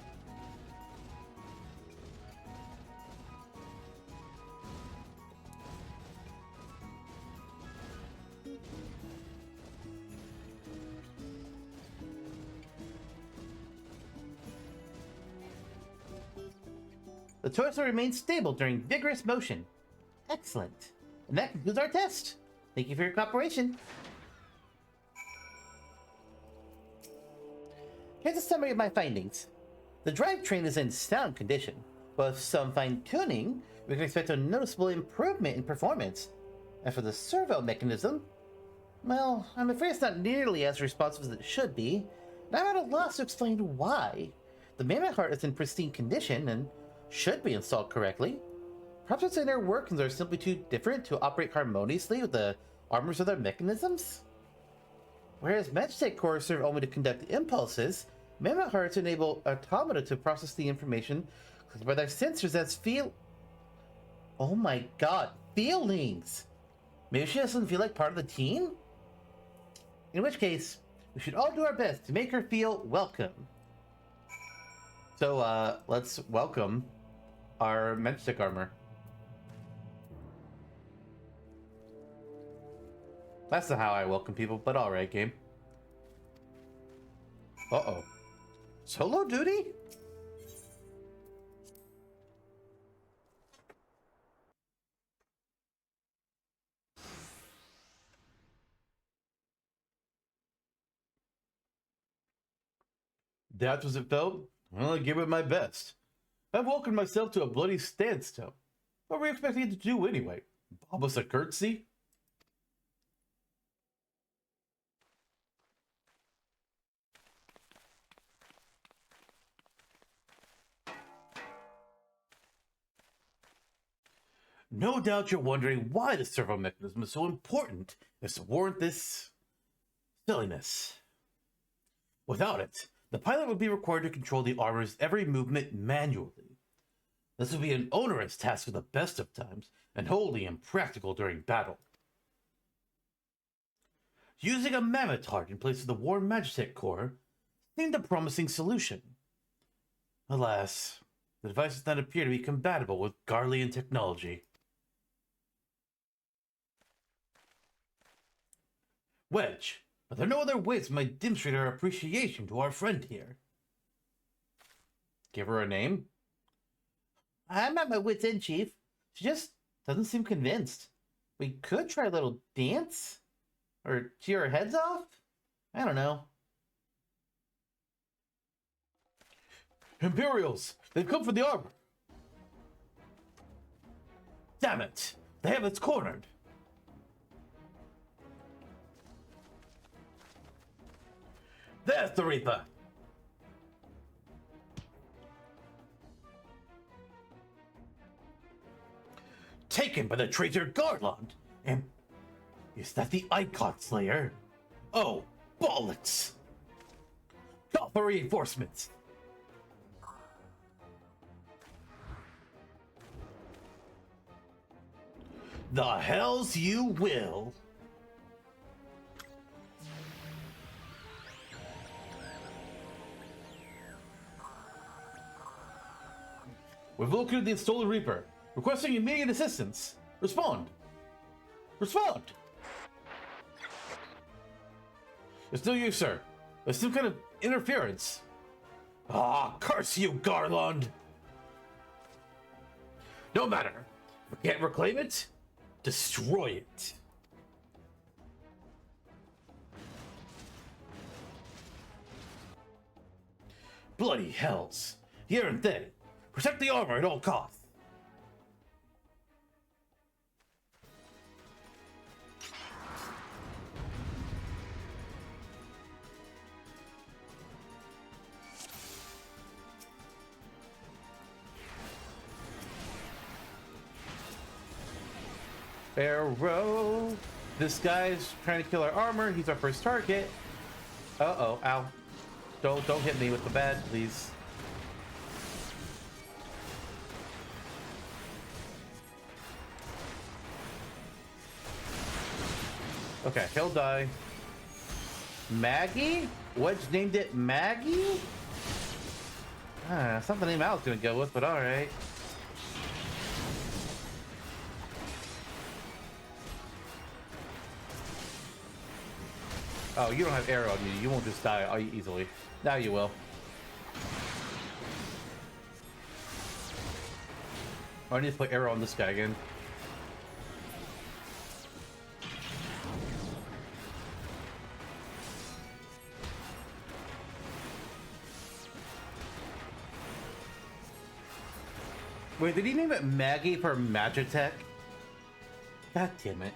Speaker 1: The torso remains stable during vigorous motion. Excellent. And that concludes our test. Thank you for your cooperation. Here's a summary of my findings. The drivetrain is in sound condition, but with some fine-tuning, we can expect a noticeable improvement in performance. And for the servo mechanism, well, I'm afraid it's not nearly as responsive as it should be, and I'm at a loss to explain why. The mammoth heart is in pristine condition and should be installed correctly. Perhaps its inner workings are simply too different to operate harmoniously with the armors of their mechanisms? Whereas Magitech cores serve only to conduct impulses, mammoth hearts enable automata to process the information collected by their sensors as oh my god, feelings! Maybe she doesn't feel like part of the team? In which case, we should all do our best to make her feel welcome. So, let's welcome our Magitech armor. That's not how I welcome people, but alright, game. Uh-oh. Solo duty? That's as it felt? Well, I gave it my best. I've woken myself to a bloody standstill. What were we expecting it to do anyway? Bob us a curtsy? No doubt you're wondering why the servo mechanism is so important as to warrant this silliness. Without it, the pilot would be required to control the armor's every movement manually. This would be an onerous task at the best of times, and wholly impractical during battle. Using a mammoth heart in place of the worn Magitech core seemed a promising solution. Alas, the device does not appear to be compatible with Garlean technology. Wedge, are there no other ways we might demonstrate our appreciation to our friend here? Give her a name? I'm at my wit's end, Chief. She just doesn't seem convinced. We could try a little dance? Or cheer our heads off? I don't know. Imperials! They've come for the armor! Damn it! They have us cornered! There's the Reaper! Taken by the traitor Garland! And is that the Icon Slayer? Oh, bollocks! Call for reinforcements! The hells you will. We've located the stolen Reaper, requesting immediate assistance. Respond. Respond. It's no use, sir. There's some kind of interference. Ah, curse you, Garland! No matter. If we can't reclaim it, destroy it. Bloody hells. Here and then. Protect the armor at all costs. Arrow. This guy's trying to kill our armor. He's our first target. Uh-oh. Ow. Don't hit me with the bad, please. Okay, he'll die. Maggie? Wedge named it Maggie? That's not the name I was gonna go with, but alright. Oh, you don't have arrow on you. You won't just die easily. Now you will. Oh, I need to put arrow on this guy again. Wait, did he name it Maggie for Magitech? God damn it.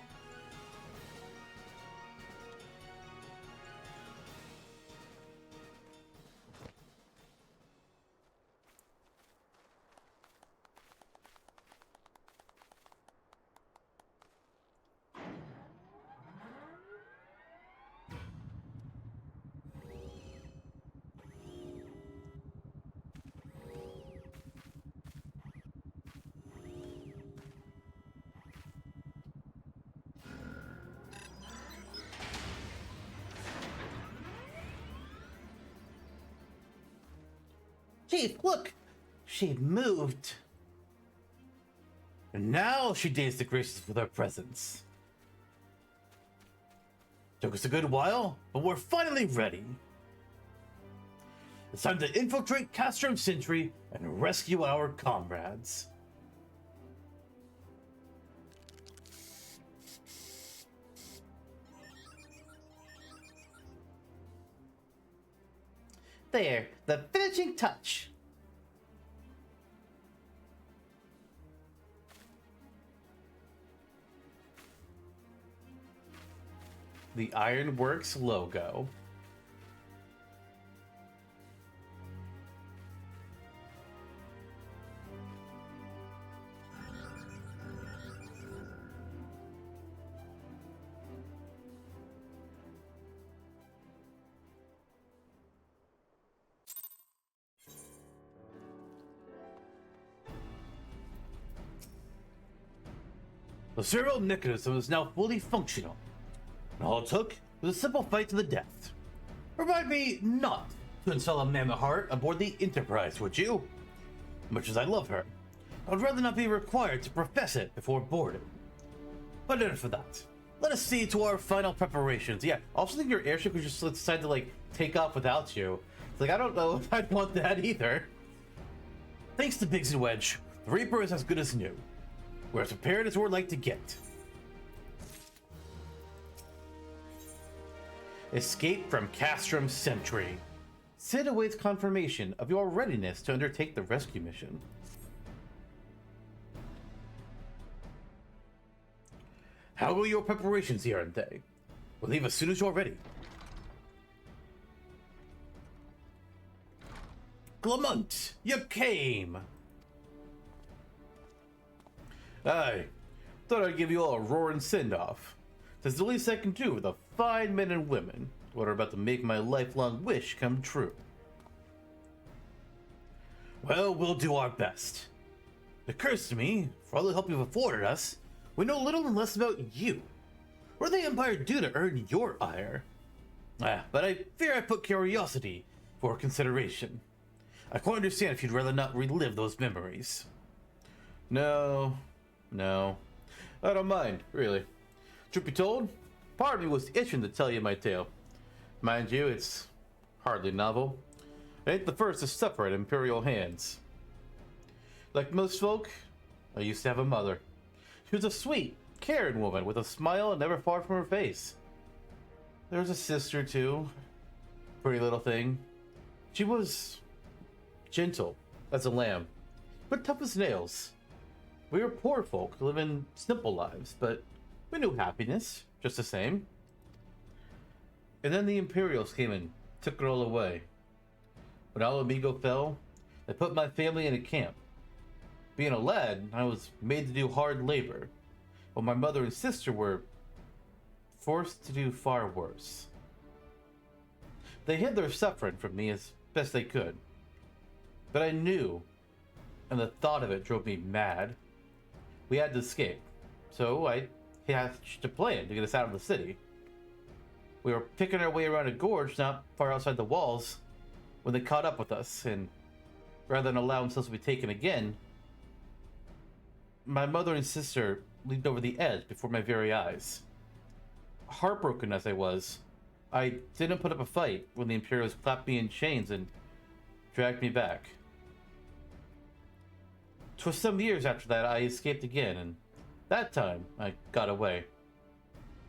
Speaker 1: Chief, look! She moved. And now she dazed the graces with her presence. Took us a good while, but we're finally ready. It's time to infiltrate Castrum Centri and rescue our comrades. There, the finishing touch. The Ironworks logo. The serial mechanism is now fully functional. And all it took was a simple fight to the death. Remind me not to install a mammoth heart aboard the Enterprise, would you? Much as I love her, I'd rather not be required to profess it before boarding. But enough for that. Let us see to our final preparations. Yeah, I also think your airship was just decide to like take off without you. It's like, I don't know if I'd want that either. Thanks to Biggs and Wedge, the Reaper is as good as new. We're as prepared as we're like to get. Escape from Castrum Centri. Sid awaits confirmation of your readiness to undertake the rescue mission. How go your preparations here, Ante? We'll leave as soon as you're ready. Clement, you came! Aye, thought I'd give you all a roaring send-off. It's the least I can do with the fine men and women who are about to make my lifelong wish come true. Well, we'll do our best. It occurs to me, for all the help you've afforded us, we know little and less about you. What did the Empire do to earn your ire? But I fear I put curiosity for consideration. I quite understand if you'd rather not relive those memories. No, I don't mind, really. Truth be told, part of me was itching to tell you my tale. Mind you, it's hardly novel. I ain't the first to suffer at Imperial hands. Like most folk, I used to have a mother. She was a sweet, caring woman with a smile never far from her face. There was a sister, too. Pretty little thing. She was gentle as a lamb, but tough as nails. We were poor folk, living simple lives, but we knew happiness, just the same. And then the Imperials came and took it all away. When Amigo fell, they put my family in a camp. Being a lad, I was made to do hard labor, while my mother and sister were forced to do far worse. They hid their suffering from me as best they could. But I knew, and the thought of it drove me mad. We had to escape, so I hatched a plan to get us out of the city. We were picking our way around a gorge not far outside the walls when they caught up with us, and rather than allow themselves to be taken again, my mother and sister leaped over the edge before my very eyes. Heartbroken as I was, I didn't put up a fight when the Imperials clapped me in chains and dragged me back. 'Twas some years after that I escaped again, and that time I got away.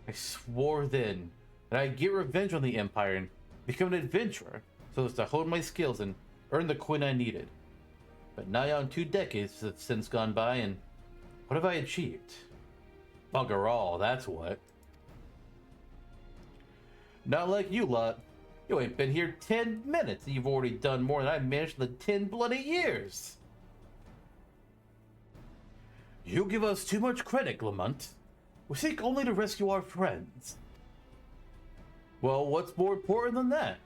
Speaker 1: I swore then that I'd get revenge on the Empire and become an adventurer, so as to hone my skills and earn the coin I needed. But nigh on 2 decades have since gone by, and what have I achieved? Bugger all, that's what. Not like you lot. You ain't been here 10 minutes and you've already done more than I've managed in the 10 bloody years. You give us too much credit, Lamont. We seek only to rescue our friends. Well, what's more important than that?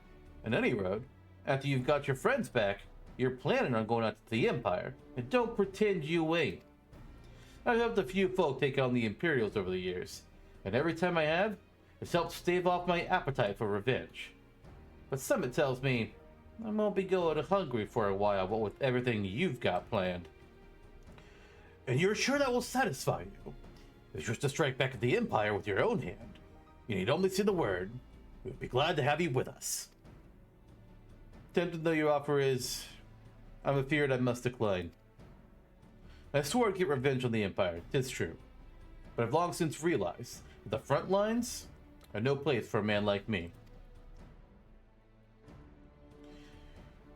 Speaker 1: In any road, after you've got your friends back, you're planning on going out to the Empire, and don't pretend you ain't. I've helped a few folk take on the Imperials over the years, and every time I have, it's helped stave off my appetite for revenge. But something tells me I won't be going hungry for a while, what with everything you've got planned. And you're sure that will satisfy you? It's just to strike back at the Empire with your own hand. You need only say the word. We'd be glad to have you with us. Tempting though your offer is, I'm afeard I must decline. I swore I'd get revenge on the Empire, 'tis true. But I've long since realized that the front lines are no place for a man like me.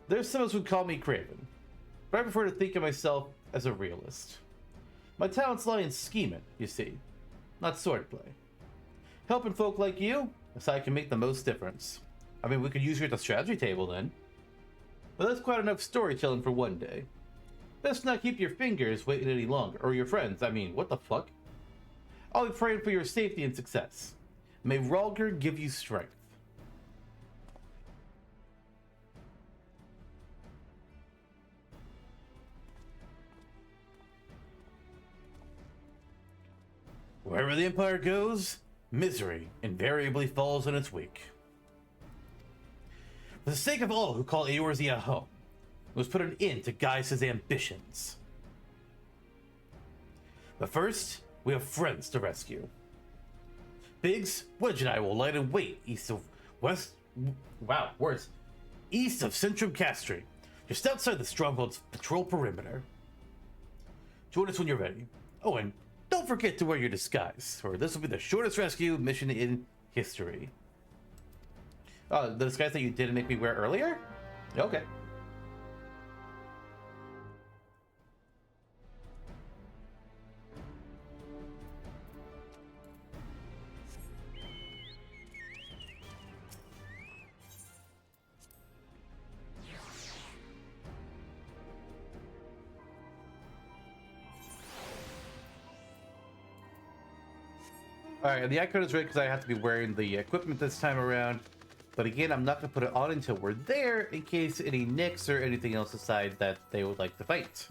Speaker 1: There's some who call me craven, but I prefer to think of myself as a realist. My talents lie in scheming, you see, not swordplay. Helping folk like you is how I can make the most difference. I mean, we could use you at the strategy table then. But that's quite enough storytelling for one day. Best not keep your fingers waiting any longer, or your friends, I mean, what the fuck? I'll be praying for your safety and success. May Rhalgr give you strength. Wherever the Empire goes, misery invariably falls in its wake. For the sake of all who call Eorzea home, we must put an end to Gaius' ambitions. But first, we have friends to rescue. Biggs, Wedge, and I will lie in wait east of Centrum Castrum, just outside the stronghold's patrol perimeter. Join us when you're ready. Oh, and don't forget to wear your disguise, or this will be the shortest rescue mission in history. Oh, the disguise that you didn't make me wear earlier? Okay. Alright, the icon is right because I have to be wearing the equipment this time around. But again, I'm not going to put it on until we're there in case any nicks or anything else decide that they would like to fight.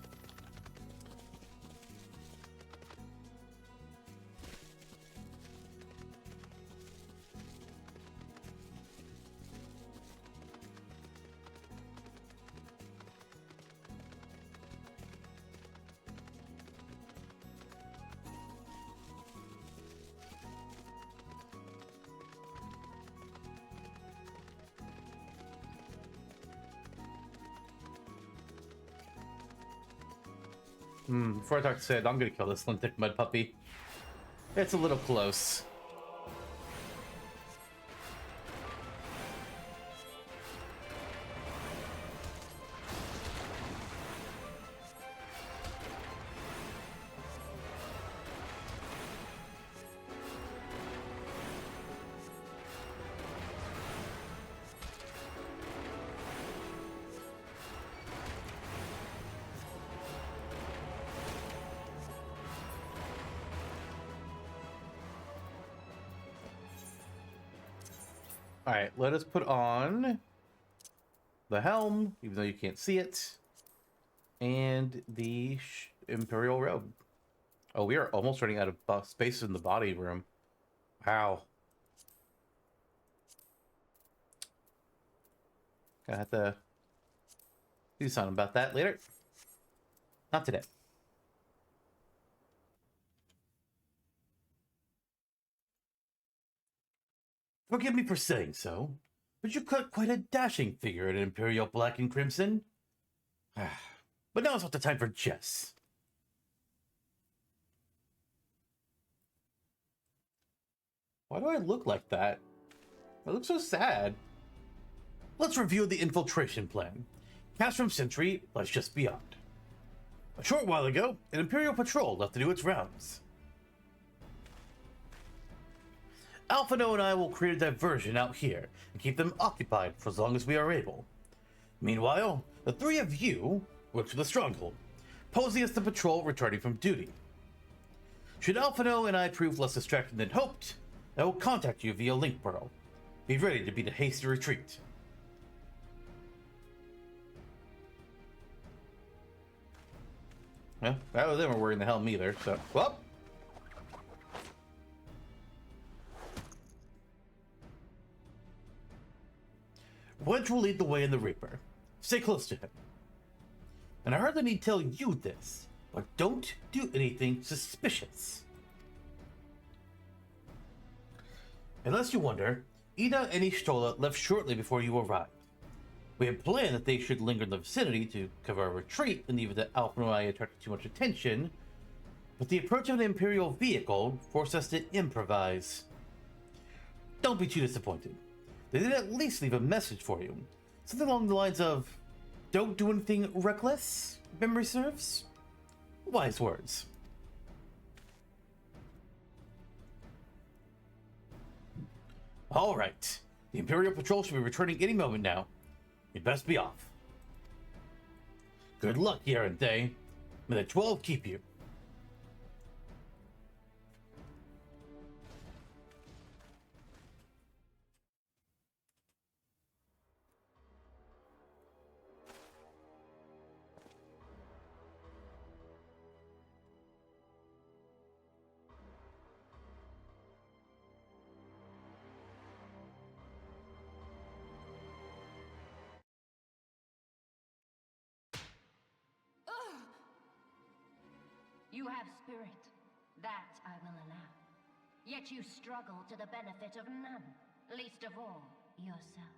Speaker 1: Before I talk to Sid, I'm gonna kill this Lintic Mud Puppy. It's a little close. All right, let us put on the helm, even though you can't see it, and the Imperial robe. Oh, we are almost running out of space in the body room. Wow. Gonna have to do something about that later. Not today. Forgive me for saying so, but you cut quite a dashing figure in Imperial black and crimson. But now is not the time for jests. Why do I look like that? I look so sad. Let's review the infiltration plan. Castrum Centri lies just beyond. A short while ago, an Imperial patrol left to do its rounds. Alphino and I will create a diversion out here and keep them occupied for as long as we are able. Meanwhile, the three of you work to the stronghold, posing as the patrol returning from duty. Should Alphino and I prove less distracting than hoped, I will contact you via link portal. Be ready to beat a hasty retreat. Well, none of them are wearing the helm either, so... Well... Wedge will lead the way in the Reaper. Stay close to him. And I heard that he'd tell you this, but don't do anything suspicious. Unless you wonder, Ul'dah and Y'shtola left shortly before you arrived. We had planned that they should linger in the vicinity to cover our retreat in the event that Alpha and I attracted too much attention, but the approach of an Imperial vehicle forced us to improvise. Don't be too disappointed. They did at least leave a message for you. Something along the lines of, don't do anything reckless, memory serves. Wise words. All right. The Imperial Patrol should be returning any moment now. You'd best be off. Good luck, Yaranthe. May the 12 keep you.
Speaker 2: You have spirit. That I will allow. Yet you struggle to the benefit of none, least of all, yourself.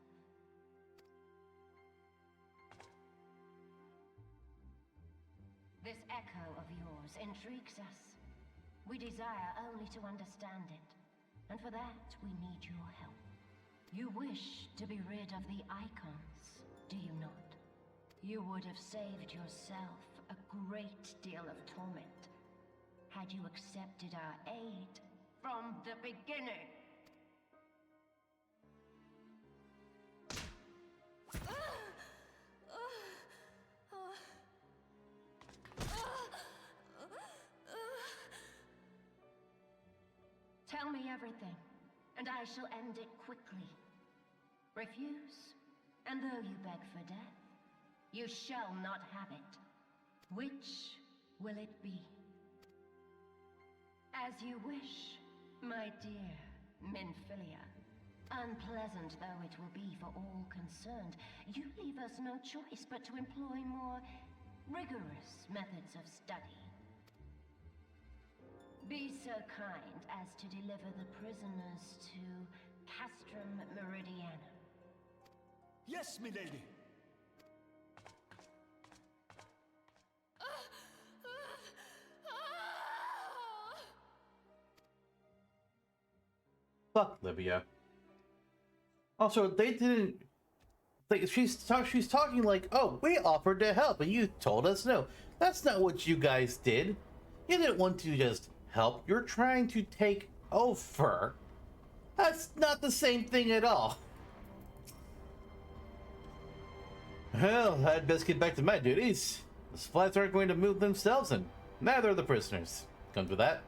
Speaker 2: This echo of yours intrigues us. We desire only to understand it, and for that we need your help. You wish to be rid of the icons, do you not? You would have saved yourself a great deal of torment had you accepted our aid from the beginning. Tell me everything, and I shall end it quickly. Refuse, and though you beg for death, you shall not have it. Which will it be? As you wish, my dear Minfilia. Unpleasant though it will be for all concerned, you leave us no choice but to employ more rigorous methods of study. Be so kind as to deliver the prisoners to Castrum Meridiana.
Speaker 3: Yes, milady.
Speaker 1: Fuck Libya. Also, they didn't. Like, she's talking like, oh, we offered to help and you told us no. That's not what you guys did. You didn't want to just help. You're trying to take over. That's not the same thing at all. Well, I'd best get back to my duties. The supplies aren't going to move themselves, and neither are the prisoners. Come to that.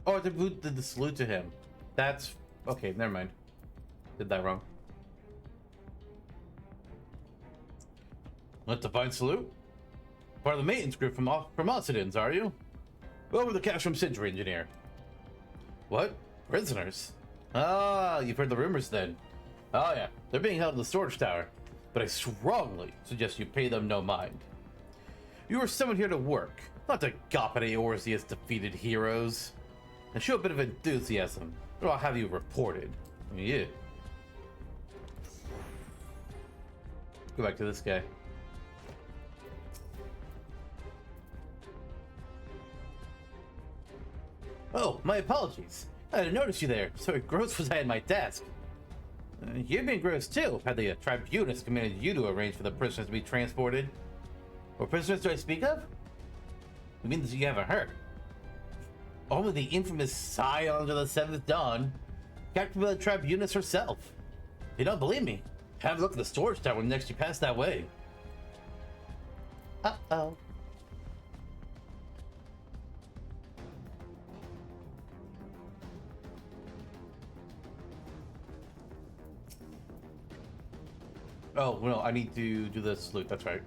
Speaker 1: Oh, did the salute to him. That's... okay, never mind. Did that wrong. Let the fine salute. Part of the maintenance group from Occidents, are you? Well, we're the Castrum Centri engineer. What? Prisoners? Ah, you've heard the rumors then. Oh yeah, they're being held in the storage tower. But I strongly suggest you pay them no mind. You are summoned here to work, not to gawp at Eorzea's defeated heroes. And show a bit of enthusiasm, or I'll have you reported. Yeah. Go back to this guy. Oh, my apologies. I didn't notice you there. So gross was I at my desk. You've been gross too. Had the tribunus commanded you to arrange for the prisoners to be transported. What prisoners do I speak of? You mean that you haven't heard? Only the infamous Scions of the Seventh Dawn, captured by the tribunus herself. If you don't believe me, have a look at the storage tower when next you pass that way. Uh-oh. Oh, no, I need to do the salute, that's right.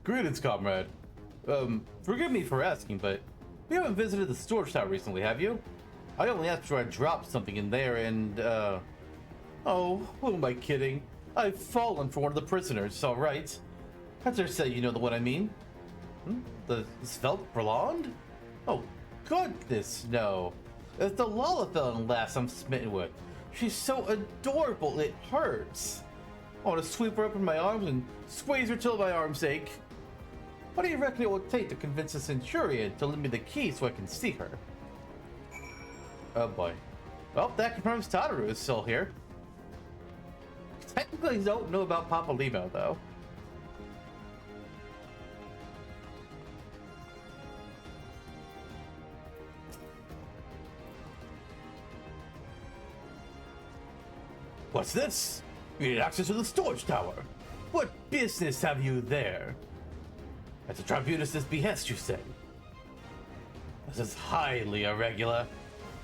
Speaker 1: Greetings, comrade. Forgive me for asking, but you haven't visited the storage tower recently, have you? I only asked for I dropped something in there and, oh, who am I kidding? I've fallen for one of the prisoners, alright. I dare say you know the one I mean. The svelte blonde? Oh, goodness, no. It's the Lolithon lass I'm smitten with. She's so adorable, it hurts. I want to sweep her up in my arms and squeeze her till my arms ache. What do you reckon it will take to convince the Centurion to lend me the key so I can see her? Oh boy. Well, that confirms Tataru is still here. Technically, I don't know about Papa Limo, though. What's this? You need access to the storage tower. What business have you there? At the tribunus's behest, you say? This is highly irregular,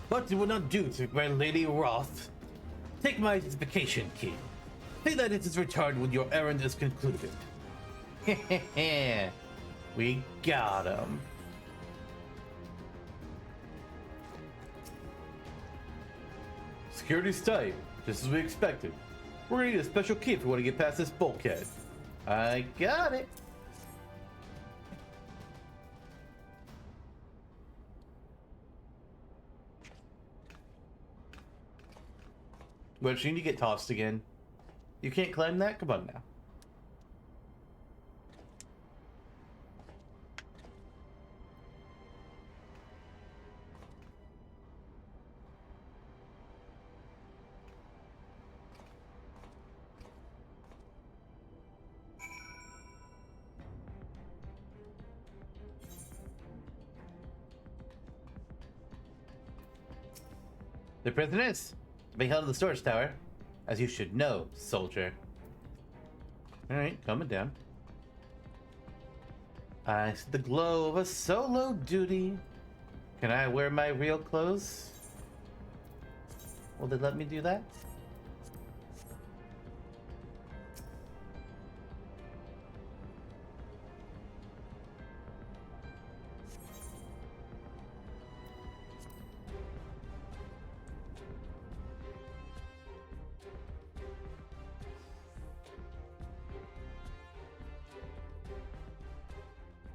Speaker 1: but it will not do to my Lady Roth. Take my identification key. Say that it is returned when your errand is concluded. Hehehe. We got him. Security's tight, just as we expected. We're gonna need a special key if we want to get past this bulkhead. I got it. But you need to get tossed again. You can't climb that? Come on now. The prisoners being held in the storage tower, as you should know, soldier. Alright, coming down. I see the glow of a solo duty. Can I wear my real clothes? Will they let me do that?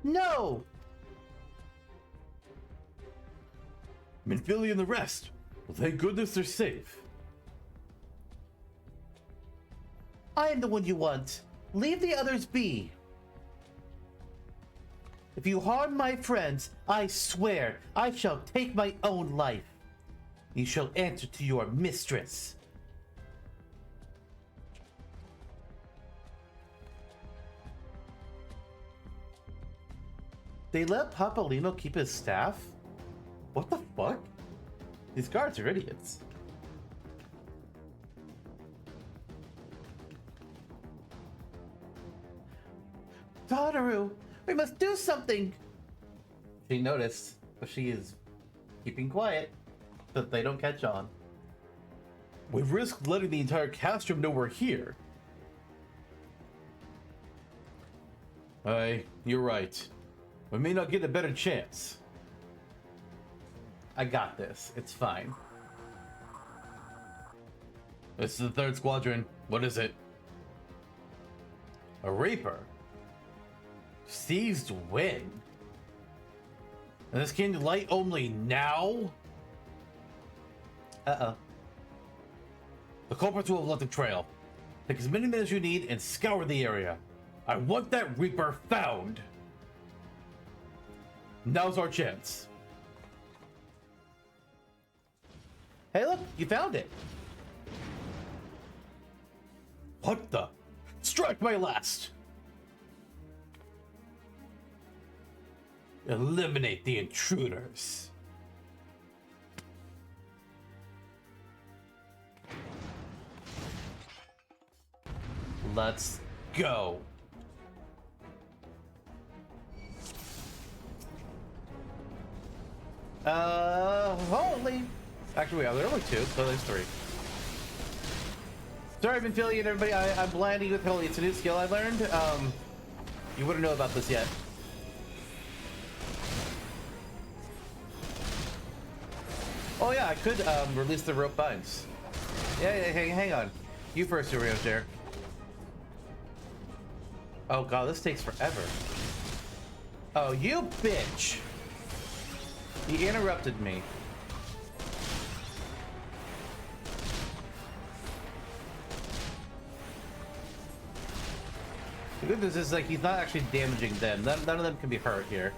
Speaker 1: No! Minfili and the rest. Well, thank goodness they're safe. I am the one you want. Leave the others be. If you harm my friends, I swear I shall take my own life. You shall answer to your mistress. They let Papolino keep his staff? What the fuck? These guards are idiots. Tadaru, we must do something! She noticed, but she is keeping quiet so that they don't catch on. We've risked letting the entire Castrum know we're here. You're right. We may not get a better chance. I got this. It's fine. This is the third squadron. What is it? A Reaper? Seized when? And this came to light only now? Uh-oh. The culprits will have left the trail. Take as many men as you need and scour the area. I want that Reaper found. Now's our chance. Hey look, you found it. What the? Strike my last! Eliminate the intruders. Let's go. Holy. Actually, there are only two, so there's three. Sorry, I've been filling in everybody. I'm blinding with Holy. It's a new skill I learned. You wouldn't know about this yet. Oh yeah, I could release the rope binds. Yeah, hang on. You first, Urios there. Oh god, this takes forever. Oh, you bitch! He interrupted me. The good news is, like, he's not actually damaging them. None of them can be hurt here.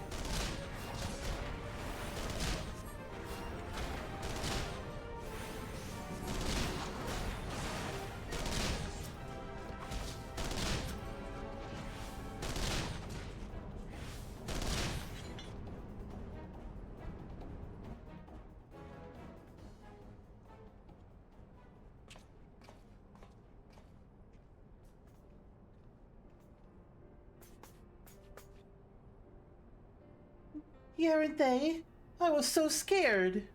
Speaker 1: Aren't they? I was so scared.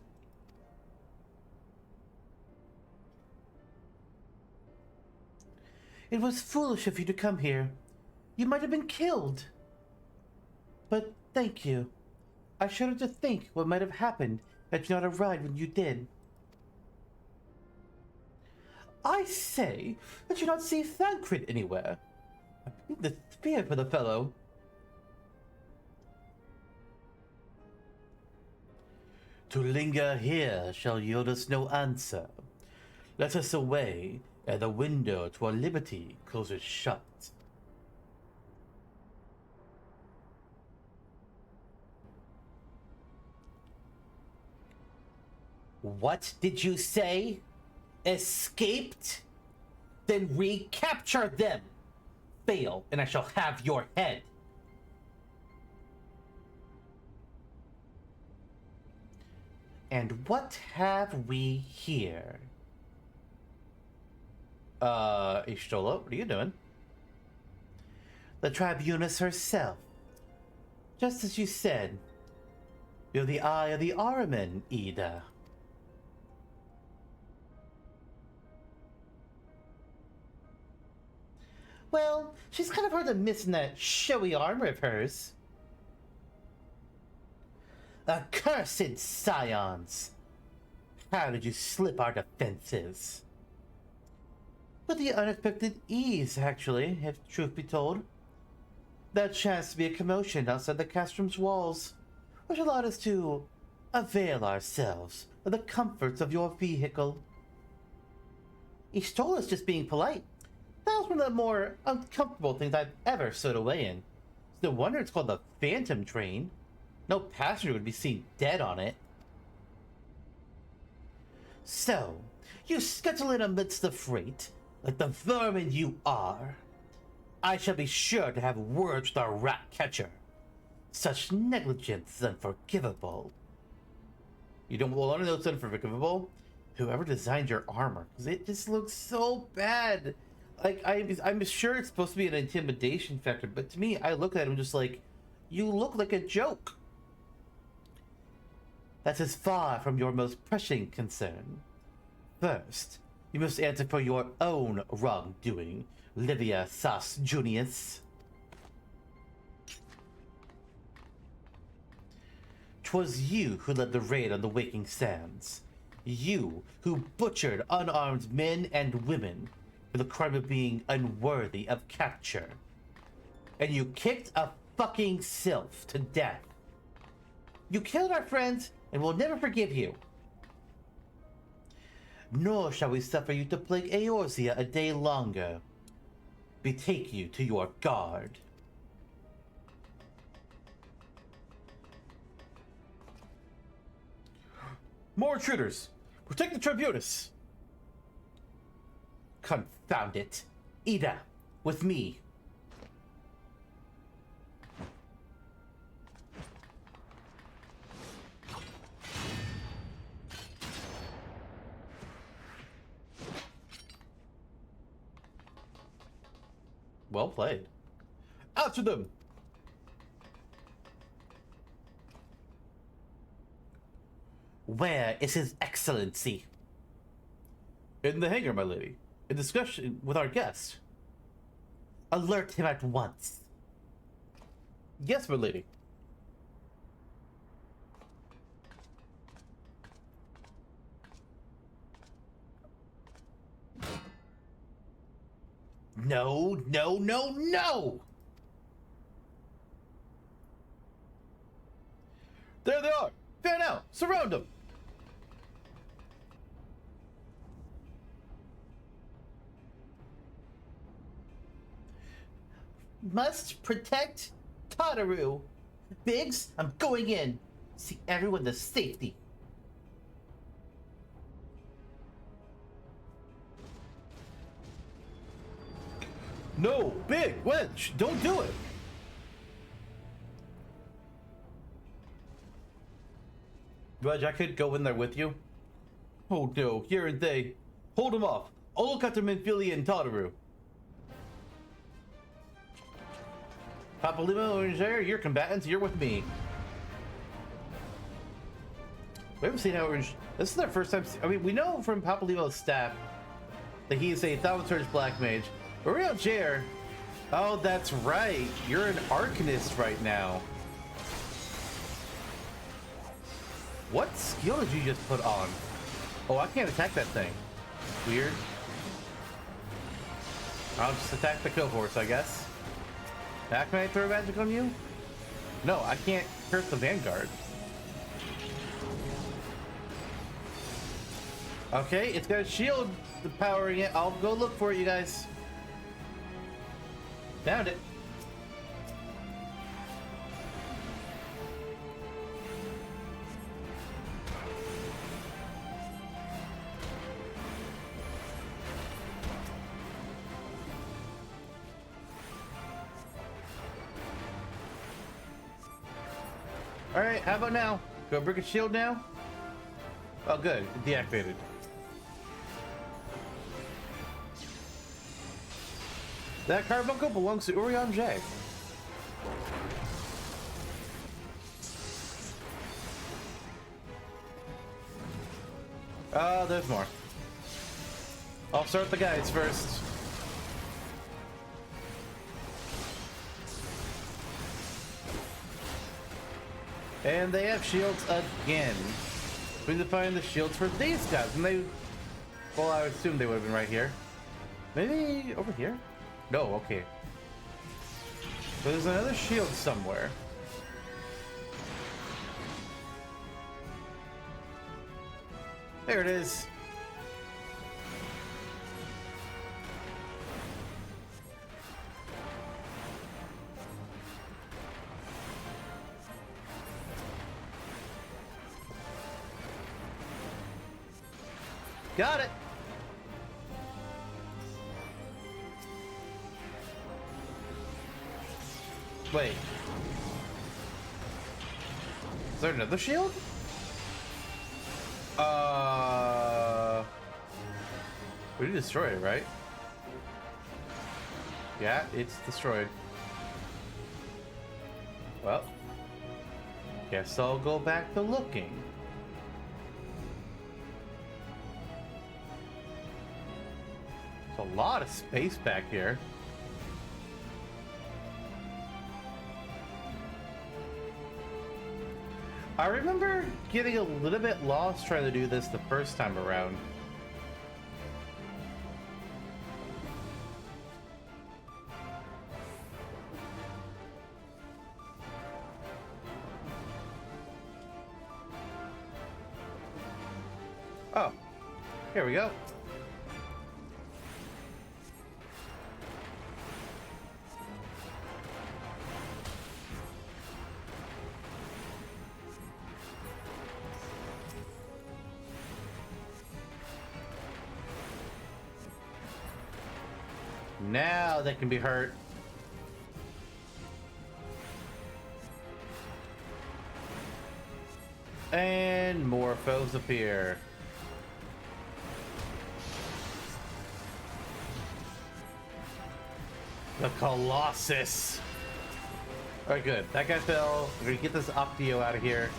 Speaker 1: It was foolish of you to come here. You might have been killed. But thank you. I shudder to think what might have happened had you not arrived when you did. I say, did you not see Thancred anywhere? The fear for the fellow. To linger here shall yield us no answer. Let us away, ere the window to our liberty closes shut. What did you say? Escaped? Then recapture them! Fail, and I shall have your head. And what have we here? Y'shtola, what are you doing? The Tribunus herself. Just as you said. You're the eye of the Ahriman, Ul'dah. Well, she's kind of hard to miss in that showy armor of hers. Accursed scions! How did you slip our defenses? With the unexpected ease, actually, if truth be told. There chanced to be a commotion outside the Castrum's walls, which allowed us to avail ourselves of the comforts of your vehicle. Y'shtola's just being polite. That was one of the more uncomfortable things I've ever stowed away in. It's no wonder it's called the Phantom Train. No passenger would be seen dead on it. So, you scuttle in amidst the freight, like the vermin you are. I shall be sure to have words with our rat catcher. Such negligence is unforgivable. You don't want to know it's unforgivable? Whoever designed your armor, because it just looks so bad. Like, I'm sure it's supposed to be an intimidation factor, but to me, I look at him just like, you look like a joke. That's as far from your most pressing concern. First, you must answer for your own wrongdoing, Livia Sas Junius. 'Twas you who led the raid on the Waking Sands. You who butchered unarmed men and women for the crime of being unworthy of capture. And you kicked a fucking sylph to death. You killed our friends and we'll never forgive you. Nor shall we suffer you to plague Eorzea a day longer. Betake you to your guard. More intruders! Protect the Tribunus! Confound it! Ul'dah, with me! Well played. After them! Where is His Excellency? In the hangar, my lady. In discussion with our guest. Alert him at once. Yes, my lady. No, no, no, no! There they are! Fan out! Surround them! Must protect Tataru. Biggs, I'm going in. See everyone to safety. No, Big, Wedge, don't do it. Wedge, I could go in there with you. Oh no, here and they. Hold them off. I'll look after Minfilia and Tataru. Papalymo and Jair, you're combatants, you're with me. We haven't seen how Orange. This is their first time. I mean, we know from Papalymo's staff that he is a Thaumaturge Black Mage. But real Jair. Oh, that's right. You're an Arcanist right now. What skill did you just put on? Oh, I can't attack that thing. Weird. I'll just attack the cohorts, I guess. Can I throw magic on you? No, I can't hurt the Vanguard. Okay, it's got a shield powering it. I'll go look for it, you guys. Found it. Alright, how about now? Go break a shield now? Oh good, it deactivated. That carbuncle belongs to Urion J. There's more. I'll start the guys first. And they have shields again. We need to find the shields for these guys. And they, well, I would assume they would have been right here. Maybe over here? No, okay. But there's another shield somewhere. There it is. Got it! Wait. Is there another shield? We did destroy it, right? Yeah, it's destroyed. Well, guess I'll go back to looking. There's a lot of space back here. I remember getting a little bit lost trying to do this the first time around. Oh, here we go. Now they can be hurt. And more foes appear. The Colossus. Alright, good. That guy fell. We're gonna get this Optio out of here.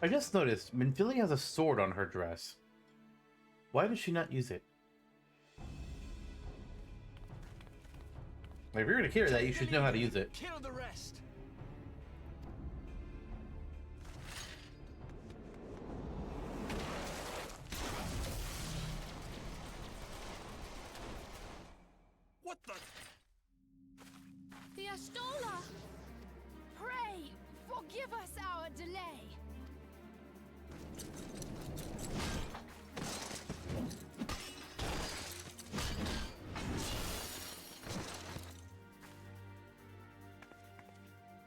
Speaker 1: I just noticed Minfilia has a sword on her dress. Why does she not use it? If you're gonna hear that, you should know how to use it.
Speaker 3: Kill the rest. What the?
Speaker 4: The Astola! Pray, forgive us our delay.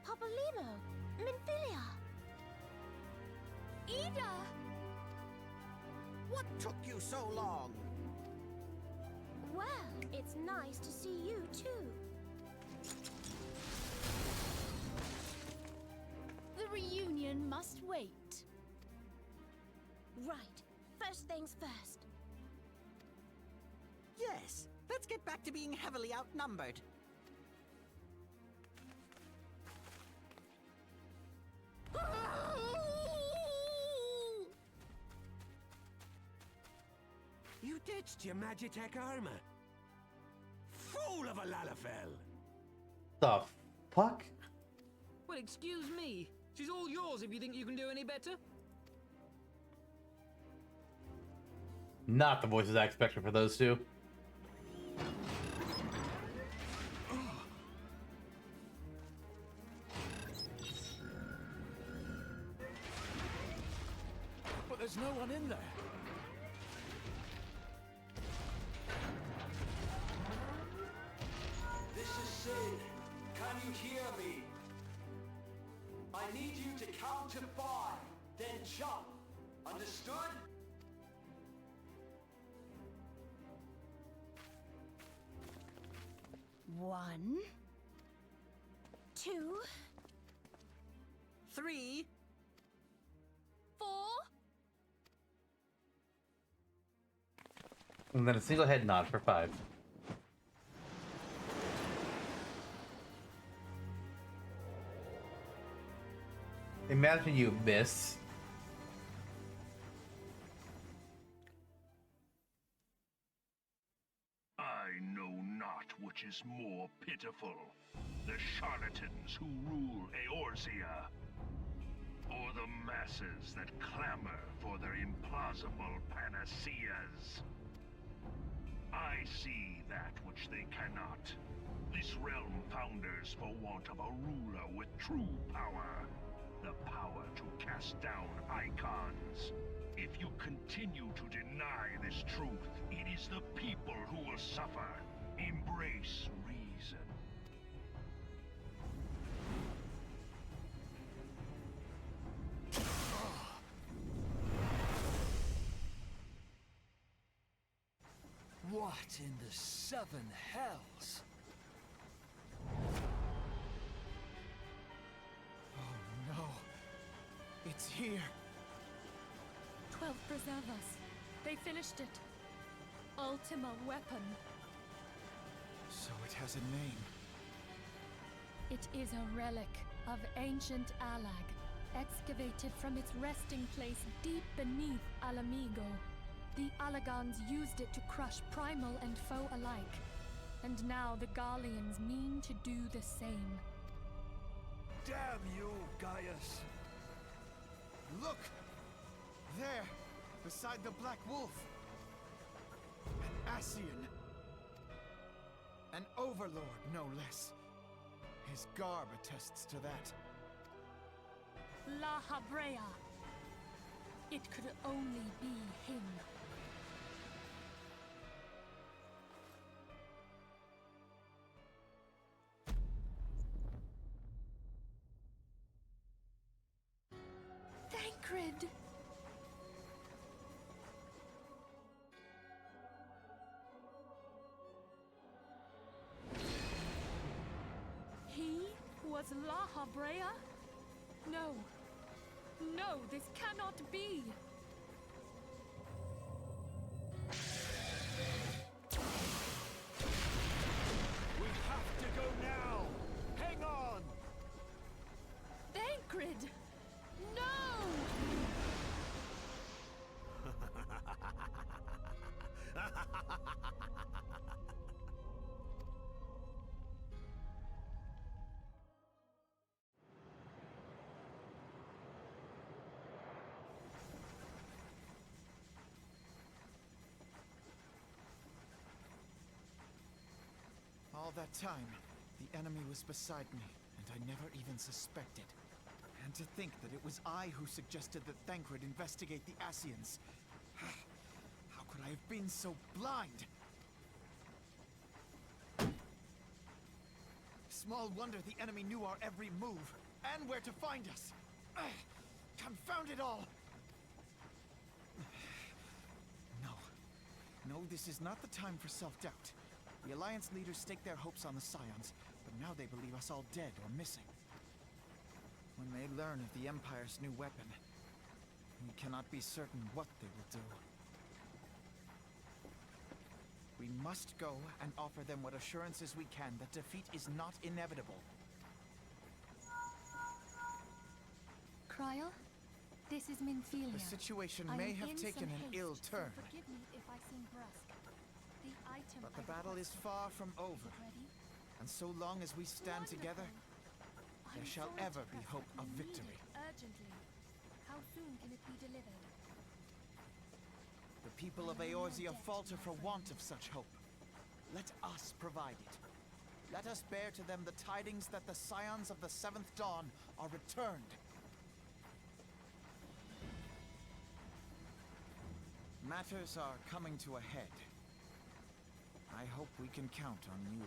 Speaker 4: Papolino, Minfilia, Ul'dah.
Speaker 5: What took you so long?
Speaker 4: Well, it's nice to see you too. The reunion must wait. Right. First things first.
Speaker 5: Yes, let's get back to being heavily outnumbered.
Speaker 3: You ditched your Magitech armor. Fool of a Lalafell.
Speaker 1: The fuck?
Speaker 6: Well, excuse me. She's all yours if you think you can do any better.
Speaker 1: Not the voices I expected for those two.
Speaker 3: But there's no one in there. This is Sid. Can you hear me? I need you to count to 5, then jump. Understood?
Speaker 4: One, 2,
Speaker 5: 3,
Speaker 4: 4.
Speaker 1: And then a single head nod for 5. Imagine you miss.
Speaker 7: I know not which is more pitiful, the charlatans who rule Eorzea, or the masses that clamor for their implausible panaceas. I see that which they cannot. This realm founders for want of a ruler with true power. The power to cast down icons. If you continue to deny this truth, it is the people who will suffer. Embrace reason.
Speaker 3: What in the 7 hells?
Speaker 5: Oh no. It's here.
Speaker 8: 12 preserve us. They finished it. Ultima weapon.
Speaker 5: So it has a name.
Speaker 8: It is a relic of ancient Allag, excavated from its resting place deep beneath Alamigo. The Allagans used it to crush primal and foe alike, and now the Garleans mean to do the same.
Speaker 3: Damn you, Gaius!
Speaker 5: Look! There! Beside the Black Wolf! An Ascian! An overlord, no less. His garb attests to that.
Speaker 8: La Habrea. It could only be him. Thancred! He was La Habrea? No. No, this cannot be!
Speaker 3: We have to go now! Hang on!
Speaker 8: Thancred! No!
Speaker 5: All that time, the enemy was beside me, and I never even suspected. And to think that it was I who suggested that Thancred investigate the Ascians. How could I have been so blind? Small wonder the enemy knew our every move, and where to find us. Confound it all! No, this is not the time for self-doubt. The Alliance leaders staked their hopes on the Scions, but now they believe us all dead or missing. When they learn of the Empire's new weapon, we cannot be certain what they will do. We must go and offer them what assurances we can that defeat is not inevitable.
Speaker 8: Cryle, this is Minfilia.
Speaker 5: The situation
Speaker 8: I
Speaker 5: may
Speaker 8: am
Speaker 5: have
Speaker 8: in
Speaker 5: taken
Speaker 8: some
Speaker 5: an
Speaker 8: haste,
Speaker 5: ill
Speaker 8: so
Speaker 5: turn,
Speaker 8: forgive me if I seem brusque. The item
Speaker 5: but the
Speaker 8: I
Speaker 5: battle is
Speaker 8: requested,
Speaker 5: far from
Speaker 8: is
Speaker 5: over.
Speaker 8: it ready?
Speaker 5: And so long as we stand together,
Speaker 8: Wonderful.
Speaker 5: there
Speaker 8: I'm
Speaker 5: shall
Speaker 8: sorry
Speaker 5: ever
Speaker 8: to
Speaker 5: be
Speaker 8: press,
Speaker 5: hope
Speaker 8: but
Speaker 5: of
Speaker 8: we need
Speaker 5: victory.
Speaker 8: it urgently. How soon can it be delivered?
Speaker 5: The people of
Speaker 8: I am no
Speaker 5: Eorzea
Speaker 8: debt,
Speaker 5: falter
Speaker 8: my
Speaker 5: for
Speaker 8: friend.
Speaker 5: want of such hope. Let us provide it. Let us bear to them the tidings that the Scions of the 7th Dawn are returned. Matters are coming to a head. I hope we can count on you.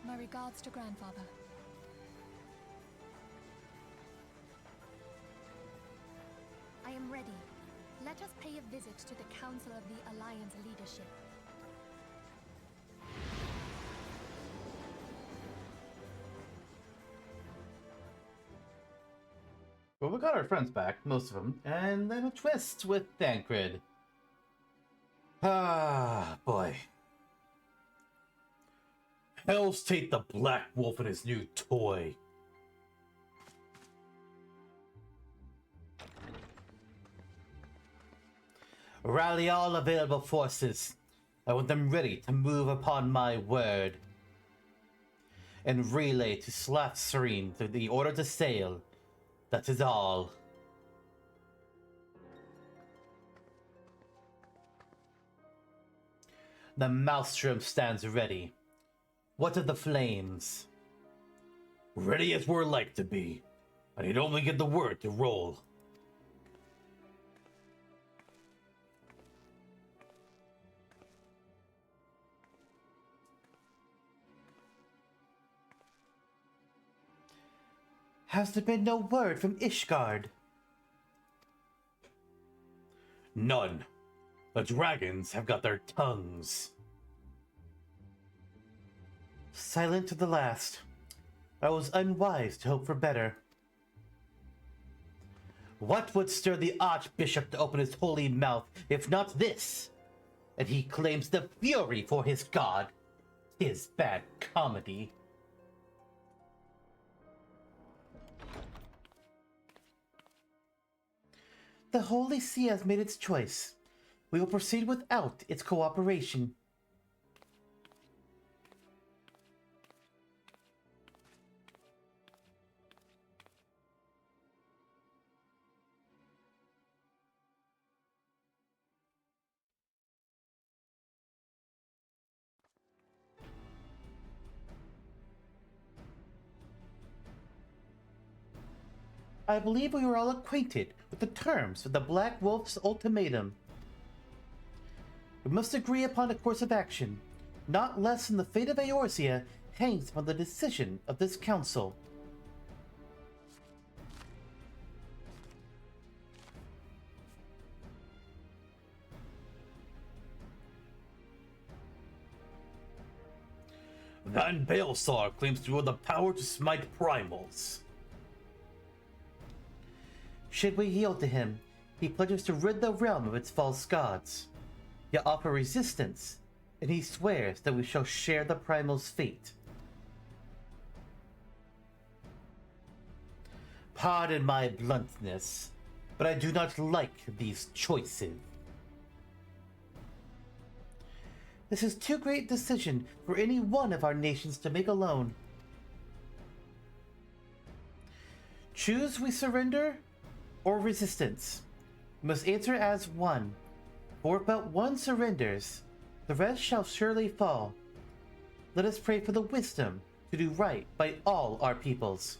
Speaker 8: My regards to grandfather. I am ready. Let us pay a visit to the Council of the Alliance leadership.
Speaker 1: But we got our friends back, most of them, and then a twist with Thancred. Ah, boy. Hell's take the Black Wolf and his new toy. Rally all available forces. I want them ready to move upon my word. And relay to Slav Serene the order to sail. That is all. The Maelstrom stands ready. What of the flames? Ready as we're like to be. I need only get the word to roll. Has there been no word from Ishgard? None. The dragons have got their tongues. Silent to the last. I was unwise to hope for better. What would stir the Archbishop to open his holy mouth, if not this? And he claims the fury for his god. His bad comedy. The Holy See has made its choice. We will proceed without its cooperation. I believe we were all acquainted with the terms of the Black Wolf's ultimatum. We must agree upon a course of action. Not less than the fate of Eorzea hangs upon the decision of this council. Van Baelsar claims to have the power to smite primals. Should we yield to him, he pledges to rid the realm of its false gods. Yet offer resistance, and he swears that we shall share the primal's fate. Pardon my bluntness, but I do not like these choices. This is too great a decision for any one of our nations to make alone. Choose we surrender, or resistance. We must answer as one. For if but one surrenders, the rest shall surely fall. Let us pray for the wisdom to do right by all our peoples.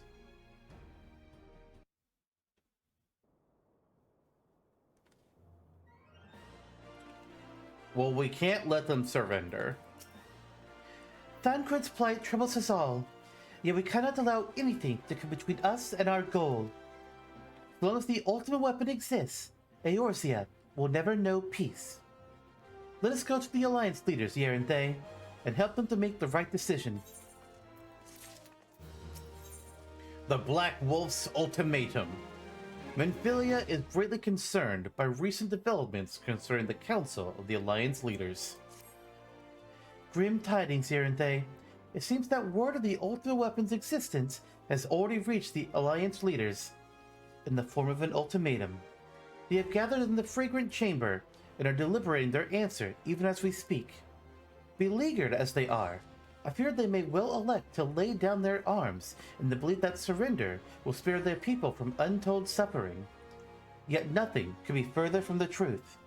Speaker 1: Well, we can't let them surrender. Thancred's plight troubles us all, yet we cannot allow anything to come between us and our goal. As long as the ultimate weapon exists, Eorzea will never know peace. Let us go to the Alliance leaders, Yerinthe, and help them to make the right decision. The Black Wolf's ultimatum. Menphilia is greatly concerned by recent developments concerning the Council of the Alliance leaders. Grim tidings, Yerinthe. It seems that word of the ultimate weapon's existence has already reached the Alliance leaders in the form of an ultimatum. They have gathered in the fragrant chamber and are deliberating their answer even as we speak. Beleaguered as they are, I fear they may well elect to lay down their arms in the belief that surrender will spare their people from untold suffering. Yet nothing could be further from the truth.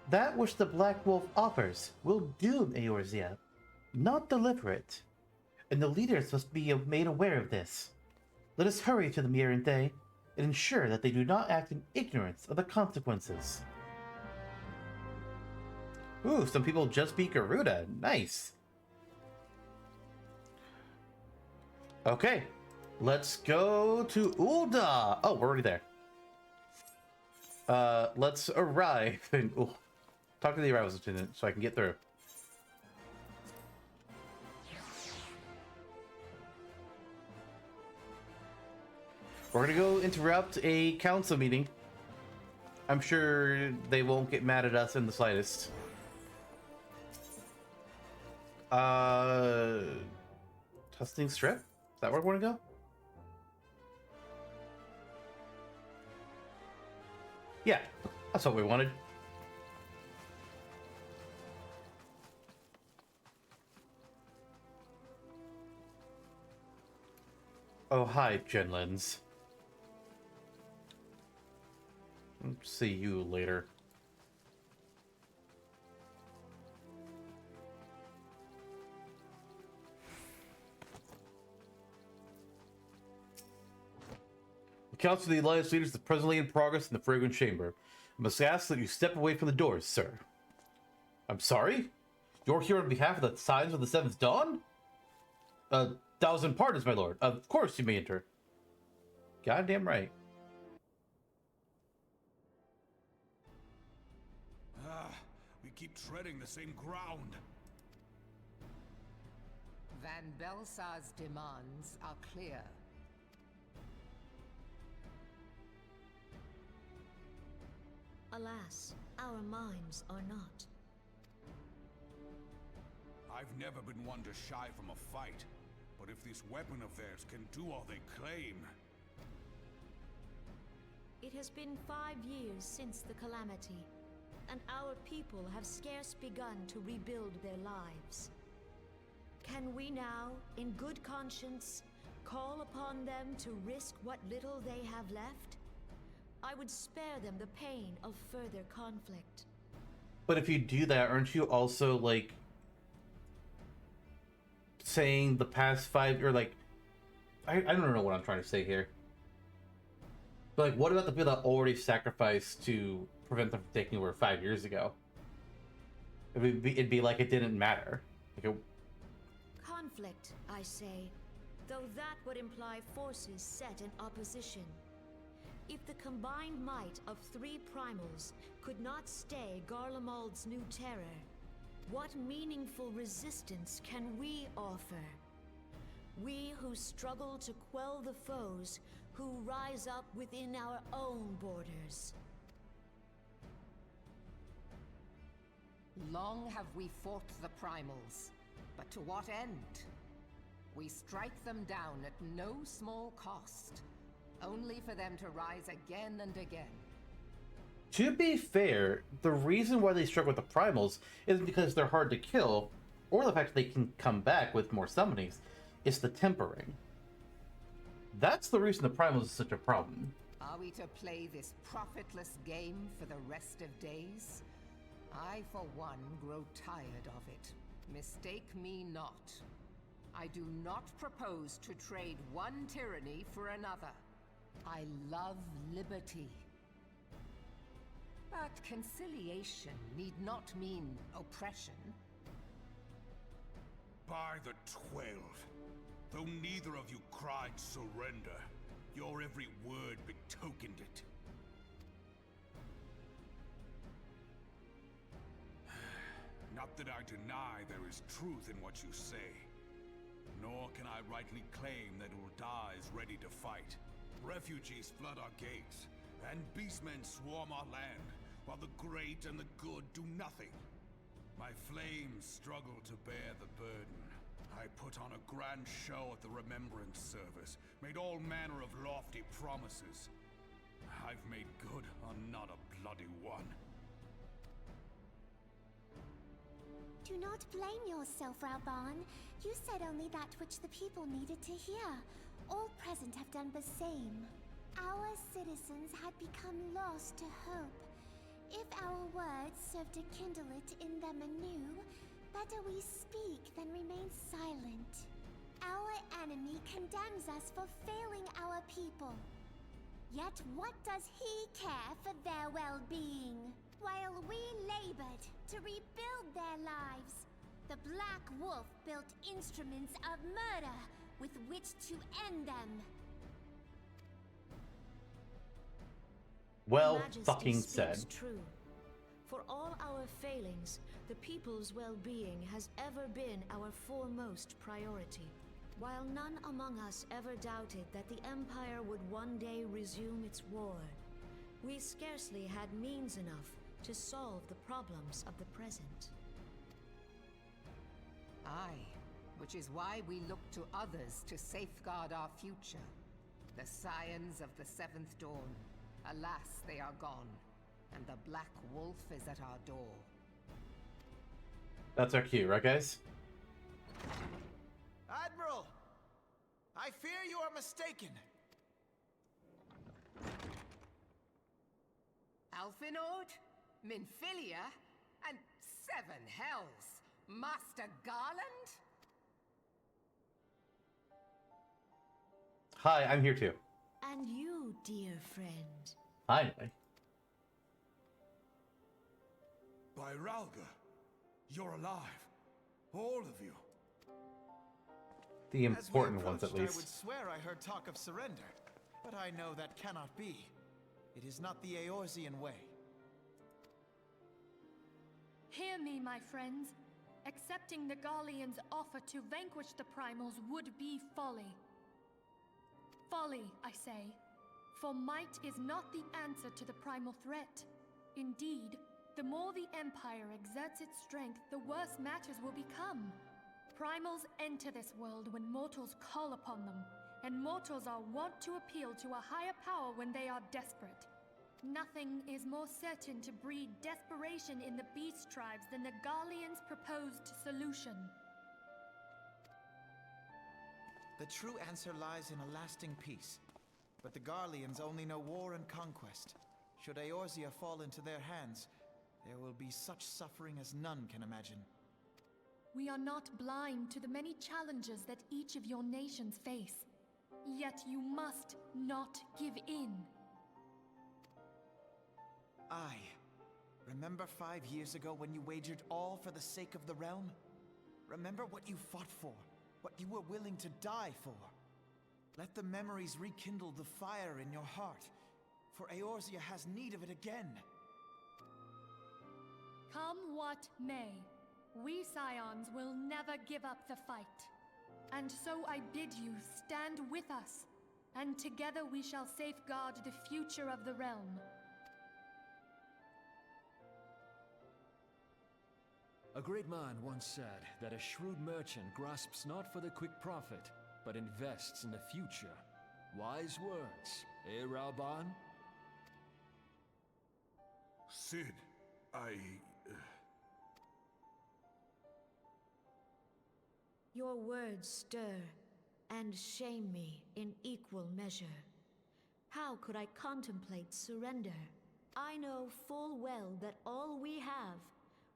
Speaker 1: That which the Black Wolf offers will doom Eorzea, not deliver it. And the leaders must be made aware of this. Let us hurry to them, Yerinthe, and ensure that they do not act in ignorance of the consequences. Ooh, some people just beat Garuda. Nice. Okay, let's go to Ul'dah. Oh, we're already there. Let's arrive and talk to the arrivals attendant so I can get through. We're gonna go interrupt a council meeting. I'm sure they won't get mad at us in the slightest. Testing strip? Is that where we're gonna go? Yeah, that's what we wanted. Oh, hi, Genlins. See you later. The Council of the Alliance leaders is presently in progress in the Fragrant Chamber. I must ask that you step away from the doors, sir. I'm sorry? You're here on behalf of the Signs of the Seventh Dawn? 1,000 pardons, my lord. Of course you may enter. Goddamn right.
Speaker 9: We keep treading the same ground.
Speaker 10: Van Belsar's demands are clear.
Speaker 11: Alas, our minds are not.
Speaker 9: I've never been one to shy from a fight, but if this weapon of theirs can do all they claim...
Speaker 11: It has been 5 years since the calamity, and our people have scarce begun to rebuild their lives. Can we now, in good conscience, call upon them to risk what little they have left? I would spare them the pain of further conflict.
Speaker 1: But if you do that, aren't you also, like, saying the past 5, or, like, I don't know what I'm trying to say here. But, like, what about the people that already sacrificed to prevent them from taking over 5 years ago? It'd be like it didn't matter. Like
Speaker 11: Conflict, I say, though that would imply forces set in opposition. If the combined might of 3 primals could not stay Garlemald's new terror, what meaningful resistance can we offer? We who struggle to quell the foes who rise up within our own borders.
Speaker 10: Long have we fought the primals, but to what end? We strike them down at no small cost, only for them to rise again and again.
Speaker 1: To be fair, the reason why they struggle with the primals isn't because they're hard to kill, or the fact that they can come back with more summonings. It's the tempering. That's the reason the primals is such a problem.
Speaker 10: Are we to play this profitless game for the rest of days? I, for one, grow tired of it. Mistake me not. I do not propose to trade one tyranny for another. I love liberty. But conciliation need not mean oppression.
Speaker 9: By the 12, though neither of you cried surrender, your every word betokened it. Not that I deny there is truth in what you say, nor can I rightly claim that Ul'dah is ready to fight. Refugees flood our gates, and beastmen swarm our land, while the great and the good do nothing. My flames struggle to bear the burden. I put on a grand show at the Remembrance Service, made all manner of lofty promises. I've made good on not a bloody one.
Speaker 4: Do not blame yourself, Raban. You said only that which the people needed to hear. All present have done the same. Our citizens had become lost to hope. If our words serve to kindle it in them anew, better we speak than remain silent. Our enemy condemns us for failing our people. Yet what does he care for their well-being? While we labored to rebuild their lives, the Black Wolf built instruments of murder with which to end them.
Speaker 1: Well
Speaker 11: Majesty
Speaker 1: fucking
Speaker 11: speaks
Speaker 1: said.
Speaker 11: True. For all our failings, the people's well-being has ever been our foremost priority. While none among us ever doubted that the Empire would one day resume its war, we scarcely had means enough to solve the problems of the present.
Speaker 10: Aye, which is why we look to others to safeguard our future. The Scions of the Seventh Dawn. Alas, they are gone, and the Black Wolf is at our door.
Speaker 1: That's our cue, right, guys?
Speaker 5: Admiral! I fear you are mistaken.
Speaker 10: Alphinode, Minfilia, and Seven Hells. Master Garland?
Speaker 1: Hi, I'm here too.
Speaker 11: And you, dear friend.
Speaker 1: Finally.
Speaker 9: By Ralga, you're alive. All of you.
Speaker 1: The important ones, at
Speaker 5: I would
Speaker 1: least.
Speaker 5: swear I heard talk of surrender, but I know that cannot be. It is not the Eorzean way.
Speaker 8: Hear me, my friends. Accepting the Garleans' offer to vanquish the Primals would be folly. Folly, I say. For might is not the answer to the primal threat. Indeed, the more the Empire exerts its strength, the worse matters will become. Primals enter this world when mortals call upon them, and mortals are wont to appeal to a higher power when they are desperate. Nothing is more certain to breed desperation in the beast tribes than the Garleans' proposed solution.
Speaker 5: The true answer lies in a lasting peace. But the Garleans only know war and conquest. Should Eorzea fall into their hands, there will be such suffering as none can imagine.
Speaker 8: We are not blind to the many challenges that each of your nations face. Yet you must not give in.
Speaker 5: Aye. Remember 5 years ago when you wagered all for the sake of the realm? Remember what you fought for, what you were willing to die for. Let the memories rekindle the fire in your heart, for Eorzea has need of it again.
Speaker 8: Come what may, we Scions will never give up the fight. And so I bid you stand with us, and together we shall safeguard the future of the realm.
Speaker 12: A great man once said that a shrewd merchant grasps not for the quick profit, but invests in the future. Wise words, eh, Ralban?
Speaker 9: Sid,
Speaker 11: Your words stir and shame me in equal measure. How could I contemplate surrender? I know full well that all we have,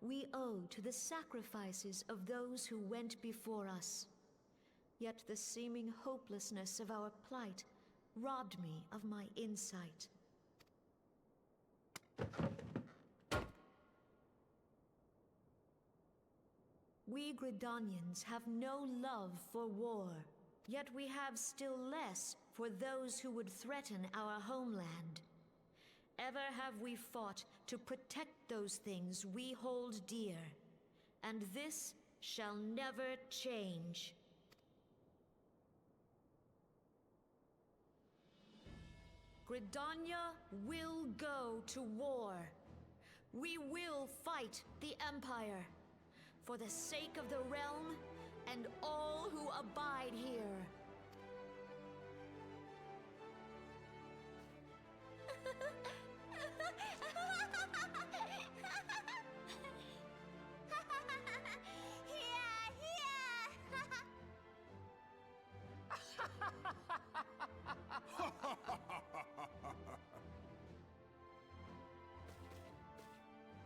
Speaker 11: we owe to the sacrifices of those who went before us. Yet the seeming hopelessness of our plight robbed me of my insight. We Gridanians have no love for war, yet we have still less for those who would threaten our homeland. Ever have we fought to protect those things we hold dear, and this shall never change. Gridania will go to war. We will fight the Empire, for the sake of the realm and all who abide here.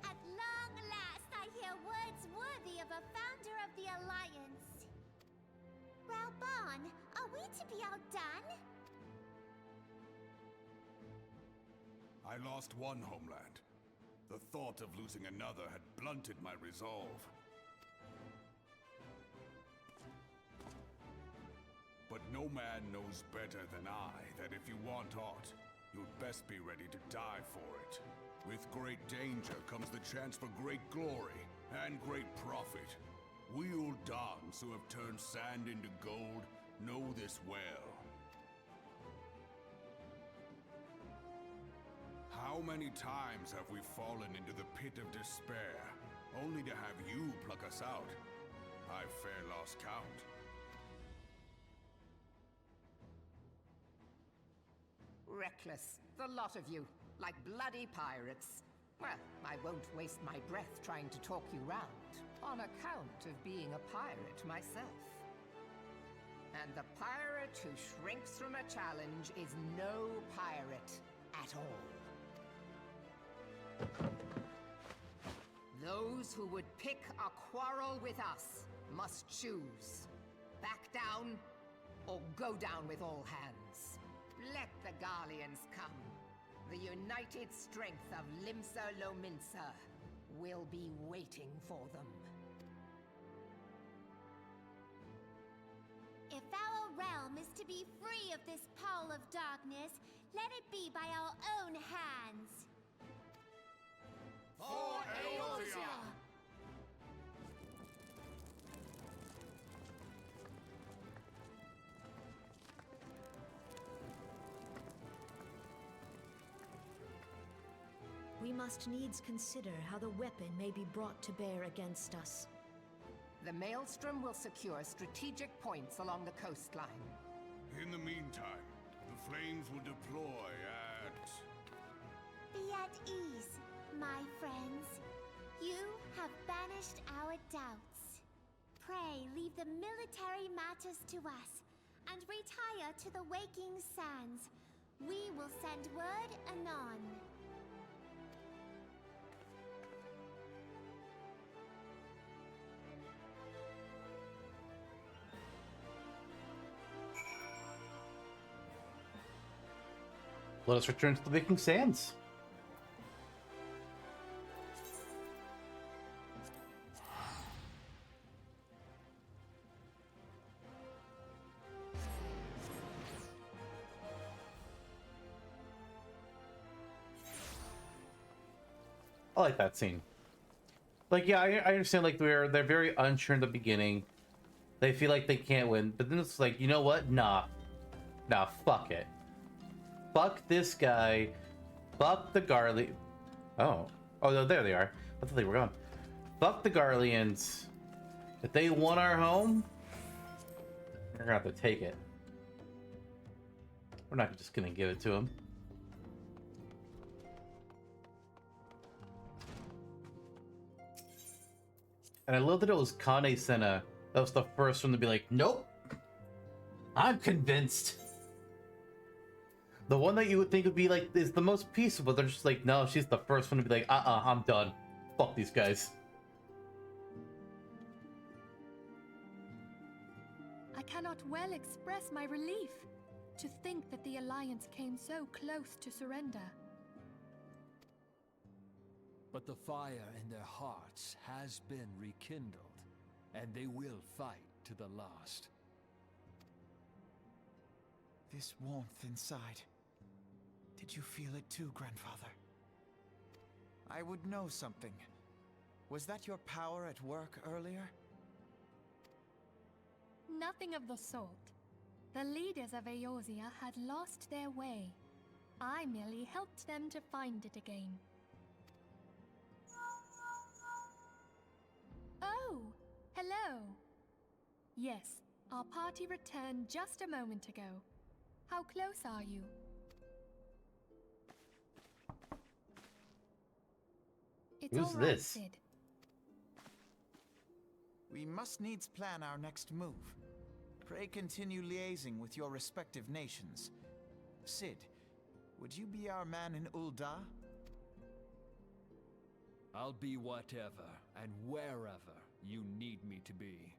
Speaker 4: At long last, I hear words worthy of a founder of the Alliance. Ralban, are we to be outdone?
Speaker 9: I lost one homeland. The thought of losing another had blunted my resolve. But no man knows better than I that if you want aught, you'd best be ready to die for it. With great danger comes the chance for great glory and great profit. We Ul'dahs who have turned sand into gold know this well. How many times have we fallen into the pit of despair, only to have you pluck us out? I've fair lost count.
Speaker 10: Reckless, the lot of you, like bloody pirates. Well, I won't waste my breath trying to talk you round, on account of being a pirate myself. And the pirate who shrinks from a challenge is no pirate at all. Those who would pick a quarrel with us must choose. Back down, or go down with all hands. Let the Garleans come. The united strength of Limsa Lominsa will be waiting for them.
Speaker 4: If our realm is to be free of this pall of darkness, let it be by our own hands.
Speaker 9: For Eorzea!
Speaker 11: We must needs consider how the weapon may be brought to bear against us.
Speaker 10: The Maelstrom will secure strategic points along the coastline.
Speaker 9: In the meantime, the flames will deploy at...
Speaker 4: Be at ease, my friends. You have banished our doubts. Pray leave the military matters to us, and retire to the waking sands. We will send word anon.
Speaker 1: Let us return to the Waking Sands. I like that scene. Like, yeah, I understand, like, they're very unsure in the beginning. They feel like they can't win, but then it's like, you know what? Nah, fuck it. Fuck this guy. Fuck the Garleans. Oh, no, there they are. I thought they were gone. Fuck the Garleans. If they want our home, we're gonna have to take it. We're not just gonna give it to them. And I love that it was Kanna-E-Senna that was the first one to be like, nope, I'm convinced. The one that you would think would be like is the most peaceable. They're just like, no, she's the first one to be like, I'm done. Fuck these guys.
Speaker 8: I cannot well express my relief to think that the Alliance came so close to surrender.
Speaker 12: But the fire in their hearts has been rekindled, and they will fight to the last.
Speaker 5: This warmth inside. Did you feel it too, Grandfather? I would know something. Was that your power at work earlier?
Speaker 8: Nothing of the sort. The leaders of Eorzea had lost their way. I merely helped them to find it again. Oh, hello. Yes, our party returned just a moment ago. How close are you? It's
Speaker 1: Who's
Speaker 8: all right,
Speaker 1: this?
Speaker 8: Sid.
Speaker 5: We must needs plan our next move. Pray continue liaising with your respective nations. Sid, would you be our man in Ul'dah?
Speaker 12: I'll be whatever and wherever you need me to be.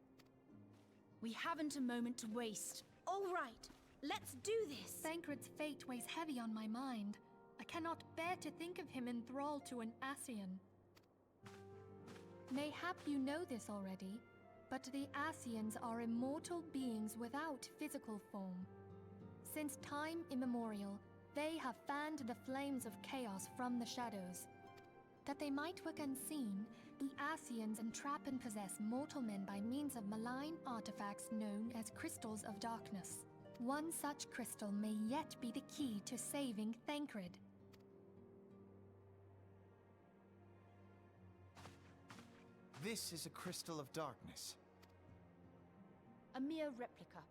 Speaker 13: We haven't a moment to waste. All right, let's do this.
Speaker 8: Thancred's fate weighs heavy on my mind. I cannot bear to think of him in thrall to an Ascian. Mayhap you know this already, but the Ascians are immortal beings without physical form. Since time immemorial, they have fanned the flames of chaos from the shadows. That they might work unseen, The Ascians entrap and possess mortal men by means of malign artifacts known as crystals of darkness. One such crystal may yet be the key to saving Thancred.
Speaker 5: This is a crystal of darkness.
Speaker 13: A mere replica,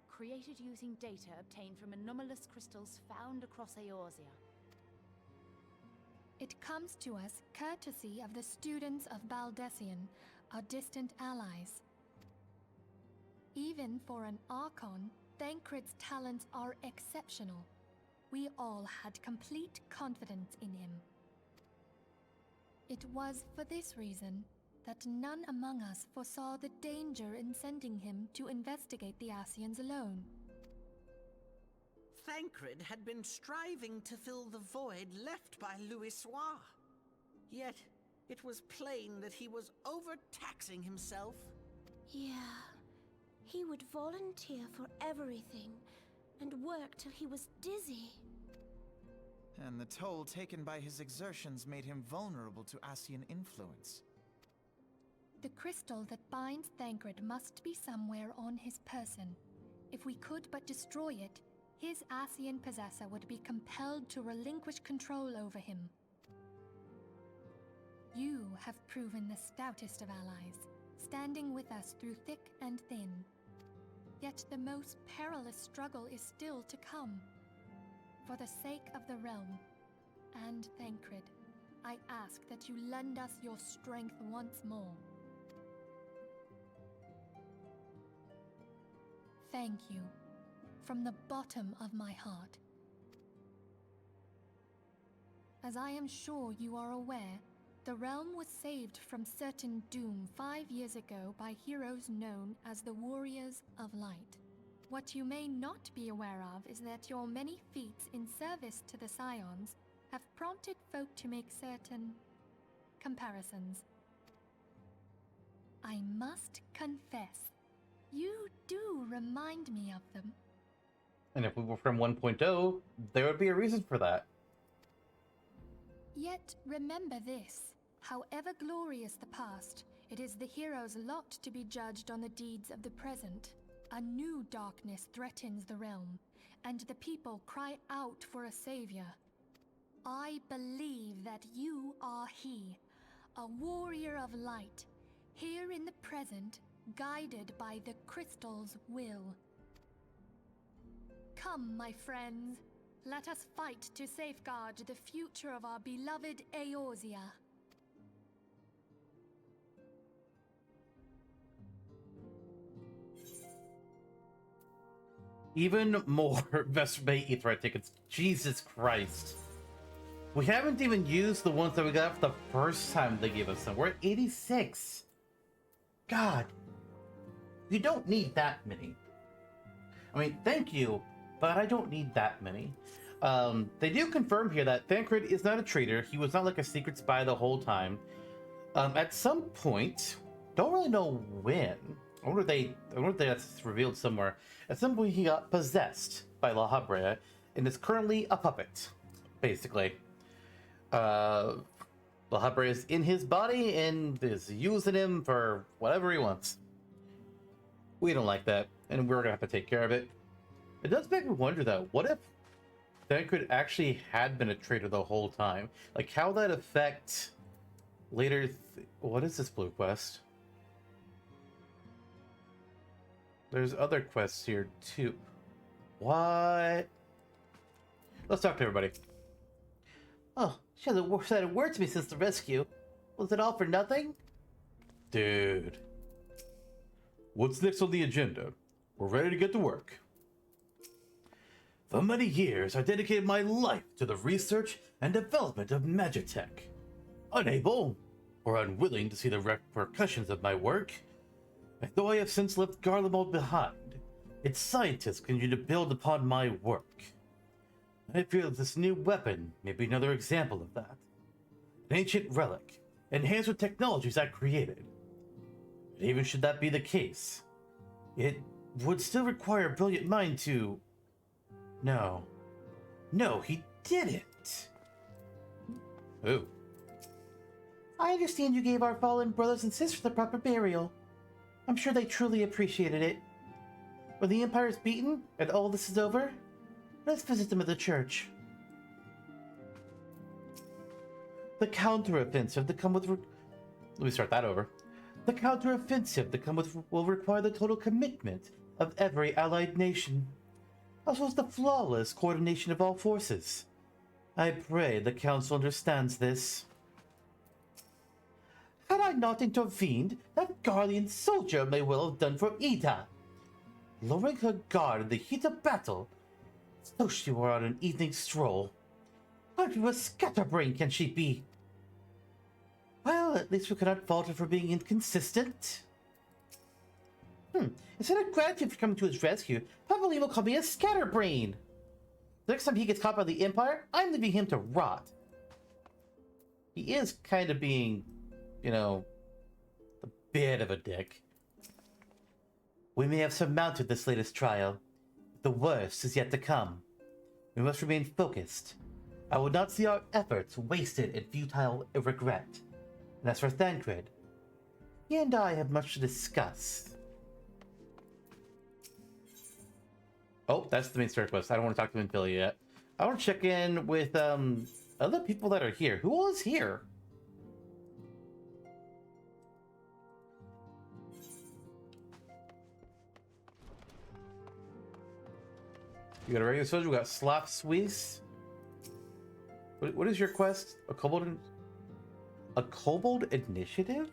Speaker 13: created using data obtained from anomalous crystals found across Eorzea.
Speaker 8: It comes to us courtesy of the students of Baldessian, our distant allies. Even for an Archon, Thancred's talents are exceptional. We all had complete confidence in him. It was for this reason that none among us foresaw the danger in sending him to investigate the Ascians alone.
Speaker 14: Thancred had been striving to fill the void left by Louisoix. Yet, it was plain that he was overtaxing himself.
Speaker 15: Yeah, he would volunteer for everything and work till he was dizzy.
Speaker 5: And the toll taken by his exertions made him vulnerable to Ascian influence.
Speaker 8: The crystal that binds Thancred must be somewhere on his person. If we could but destroy it, his Ascian possessor would be compelled to relinquish control over him. You have proven the stoutest of allies, standing with us through thick and thin. Yet the most perilous struggle is still to come. For the sake of the realm and Thancred, I ask that you lend us your strength once more. Thank you, from the bottom of my heart. As I am sure you are aware, the realm was saved from certain doom 5 years ago by heroes known as the Warriors of Light. What you may not be aware of is that your many feats in service to the Scions have prompted folk to make certain comparisons. I must confess, you do remind me of them.
Speaker 1: And if we were from 1.0, there would be a reason for that.
Speaker 8: Yet remember this, however glorious the past, it is the hero's lot to be judged on the deeds of the present. A new darkness threatens the realm, and the people cry out for a savior. I believe that you are he, a warrior of light, here in the present, guided by the crystal's will. Come, my friends, let us fight to safeguard the future of our beloved Eorzea.
Speaker 1: Even more Vesper Aether tickets. Jesus Christ. We haven't even used the ones that we got for the first time they gave us them. We're at 86. God. You don't need that many. I mean, thank you, but I don't need that many. They do confirm here that Thancred is not a traitor. He was not like a secret spy the whole time. At some point, don't really know when. I wonder if that's revealed somewhere. At some point, he got possessed by La Habrea and is currently a puppet, basically. La Habrea is in his body and is using him for whatever he wants. We don't like that, and we're gonna have to take care of it. It does make me wonder, though, what if Thancred actually had been a traitor the whole time? Like, how would that affect later... What is this blue quest? There's other quests here, too. What? Let's talk to everybody. Oh, she hasn't said a word to me since the rescue. Was it all for nothing? Dude. What's next on the agenda? We're ready to get to work. For many years, I dedicated my life to the research and development of magitech. Unable, or unwilling to see the repercussions of my work, and though I have since left Garlemald behind, its scientists continue to build upon my work. I feel that this new weapon may be another example of that. An ancient relic, enhanced with technologies I created. But even should that be the case, it would still require a brilliant mind to... No, he didn't. Ooh. I understand you gave our fallen brothers and sisters the proper burial. I'm sure they truly appreciated it. When the Empire is beaten and all this is over, let's visit them at the church. The counteroffensive that come with... Let me start that over. The counteroffensive that come with will require the total commitment of every allied nation, as well as the flawless coordination of all forces. I pray the Council understands this. Had I not intervened, that Guardian soldier may well have done for Ul'dah, lowering her guard in the heat of battle, as though she were on an evening stroll. How of a scatterbrain can she be? Well, at least we cannot fault her for being inconsistent. Instead of gratitude for coming to his rescue, probably will call me a scatterbrain. The next time he gets caught by the Empire, I'm leaving him to rot. He is kind of being, you know, a bit of a dick. We may have surmounted this latest trial. The worst is yet to come. We must remain focused. I would not see our efforts wasted in futile regret. And as for Thancred, he and I have much to discuss. Oh, that's the main story quest. I don't want to talk to Imphilia yet. I want to check in with other people that are here. Who all is here? You got a regular soldier. We got Slav Swiss. What is your quest? A kobold initiative?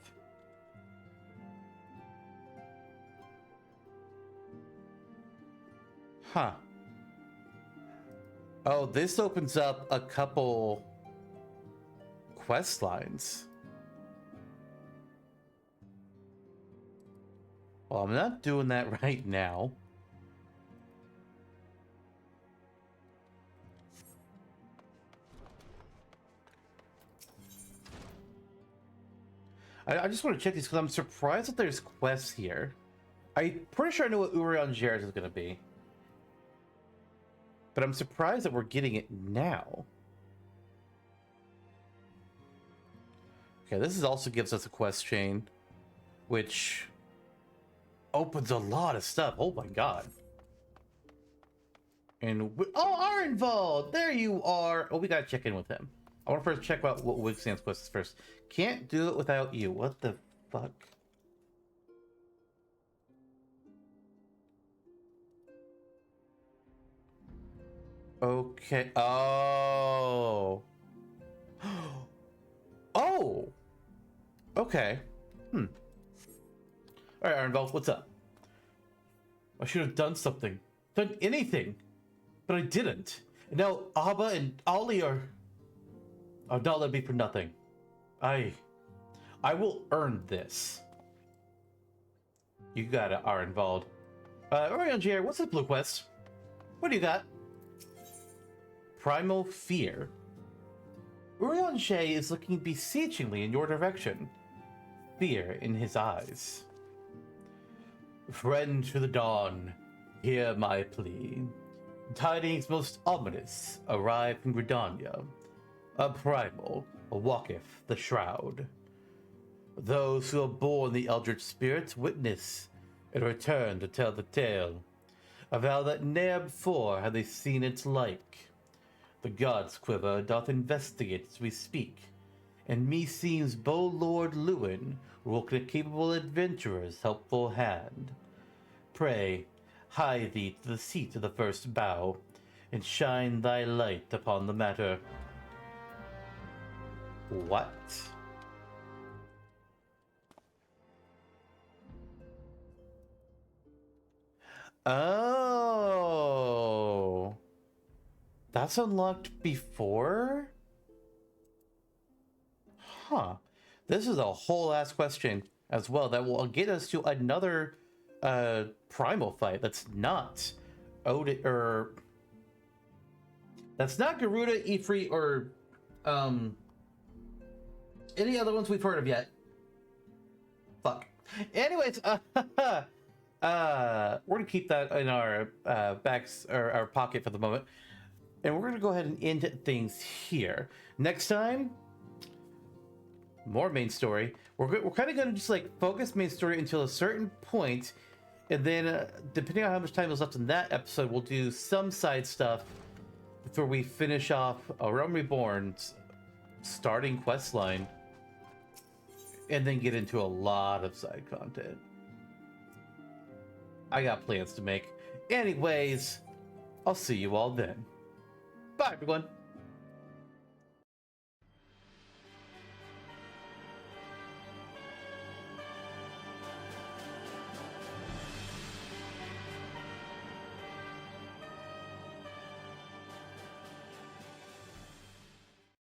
Speaker 1: Huh. Oh, this opens up a couple quest lines. Well, I'm not doing that right now. I just want to check these because I'm surprised that there's quests here. I'm pretty sure I know what Urion Jared is going to be. But I'm surprised that we're getting it now. Okay, this also gives us a quest chain, which opens a lot of stuff. Oh my god. And oh, Arenvald! There you are! Oh, we gotta check in with him. I want to first check out what Wigsam's quest is first. Can't do it without you. What the fuck? Okay. Oh. Oh. Okay. All right, Arenvald, what's up? I should have done something. Done anything. But I didn't. And now Abba and Ollie are not let me for nothing. I will earn this. You got it, Arenvald. Orion Jair, what's this blue quest? What do you got? Primal Fear. Urion Shay is looking beseechingly in your direction. Fear in his eyes. Friend to the dawn, hear my plea. Tidings most ominous arrive from Gridania. A primal walketh the shroud. Those who are born the eldritch spirits witness and return to tell the tale. Avow that ne'er before have they seen its like. The gods' quiver doth investigate as we speak, and meseems Bow Lord Lewin will a capable adventurer's helpful hand. Pray, hie thee to the seat of the first bough, and shine thy light upon the matter. What? Oh. That's unlocked before? Huh. This is a whole ass question as well that will get us to another primal fight that's not Odin or that's not Garuda, Ifrit, or any other ones we've heard of yet. Fuck. Anyways, we're gonna keep that in our backs or our pocket for the moment. And we're going to go ahead and end things here. Next time, more main story. We're kind of going to just like focus main story until a certain point, and then depending on how much time is left in that episode, we'll do some side stuff before we finish off Realm Reborn's starting quest line, and then get into a lot of side content. I got plans to make. Anyways, I'll see you all then. Bye, everyone.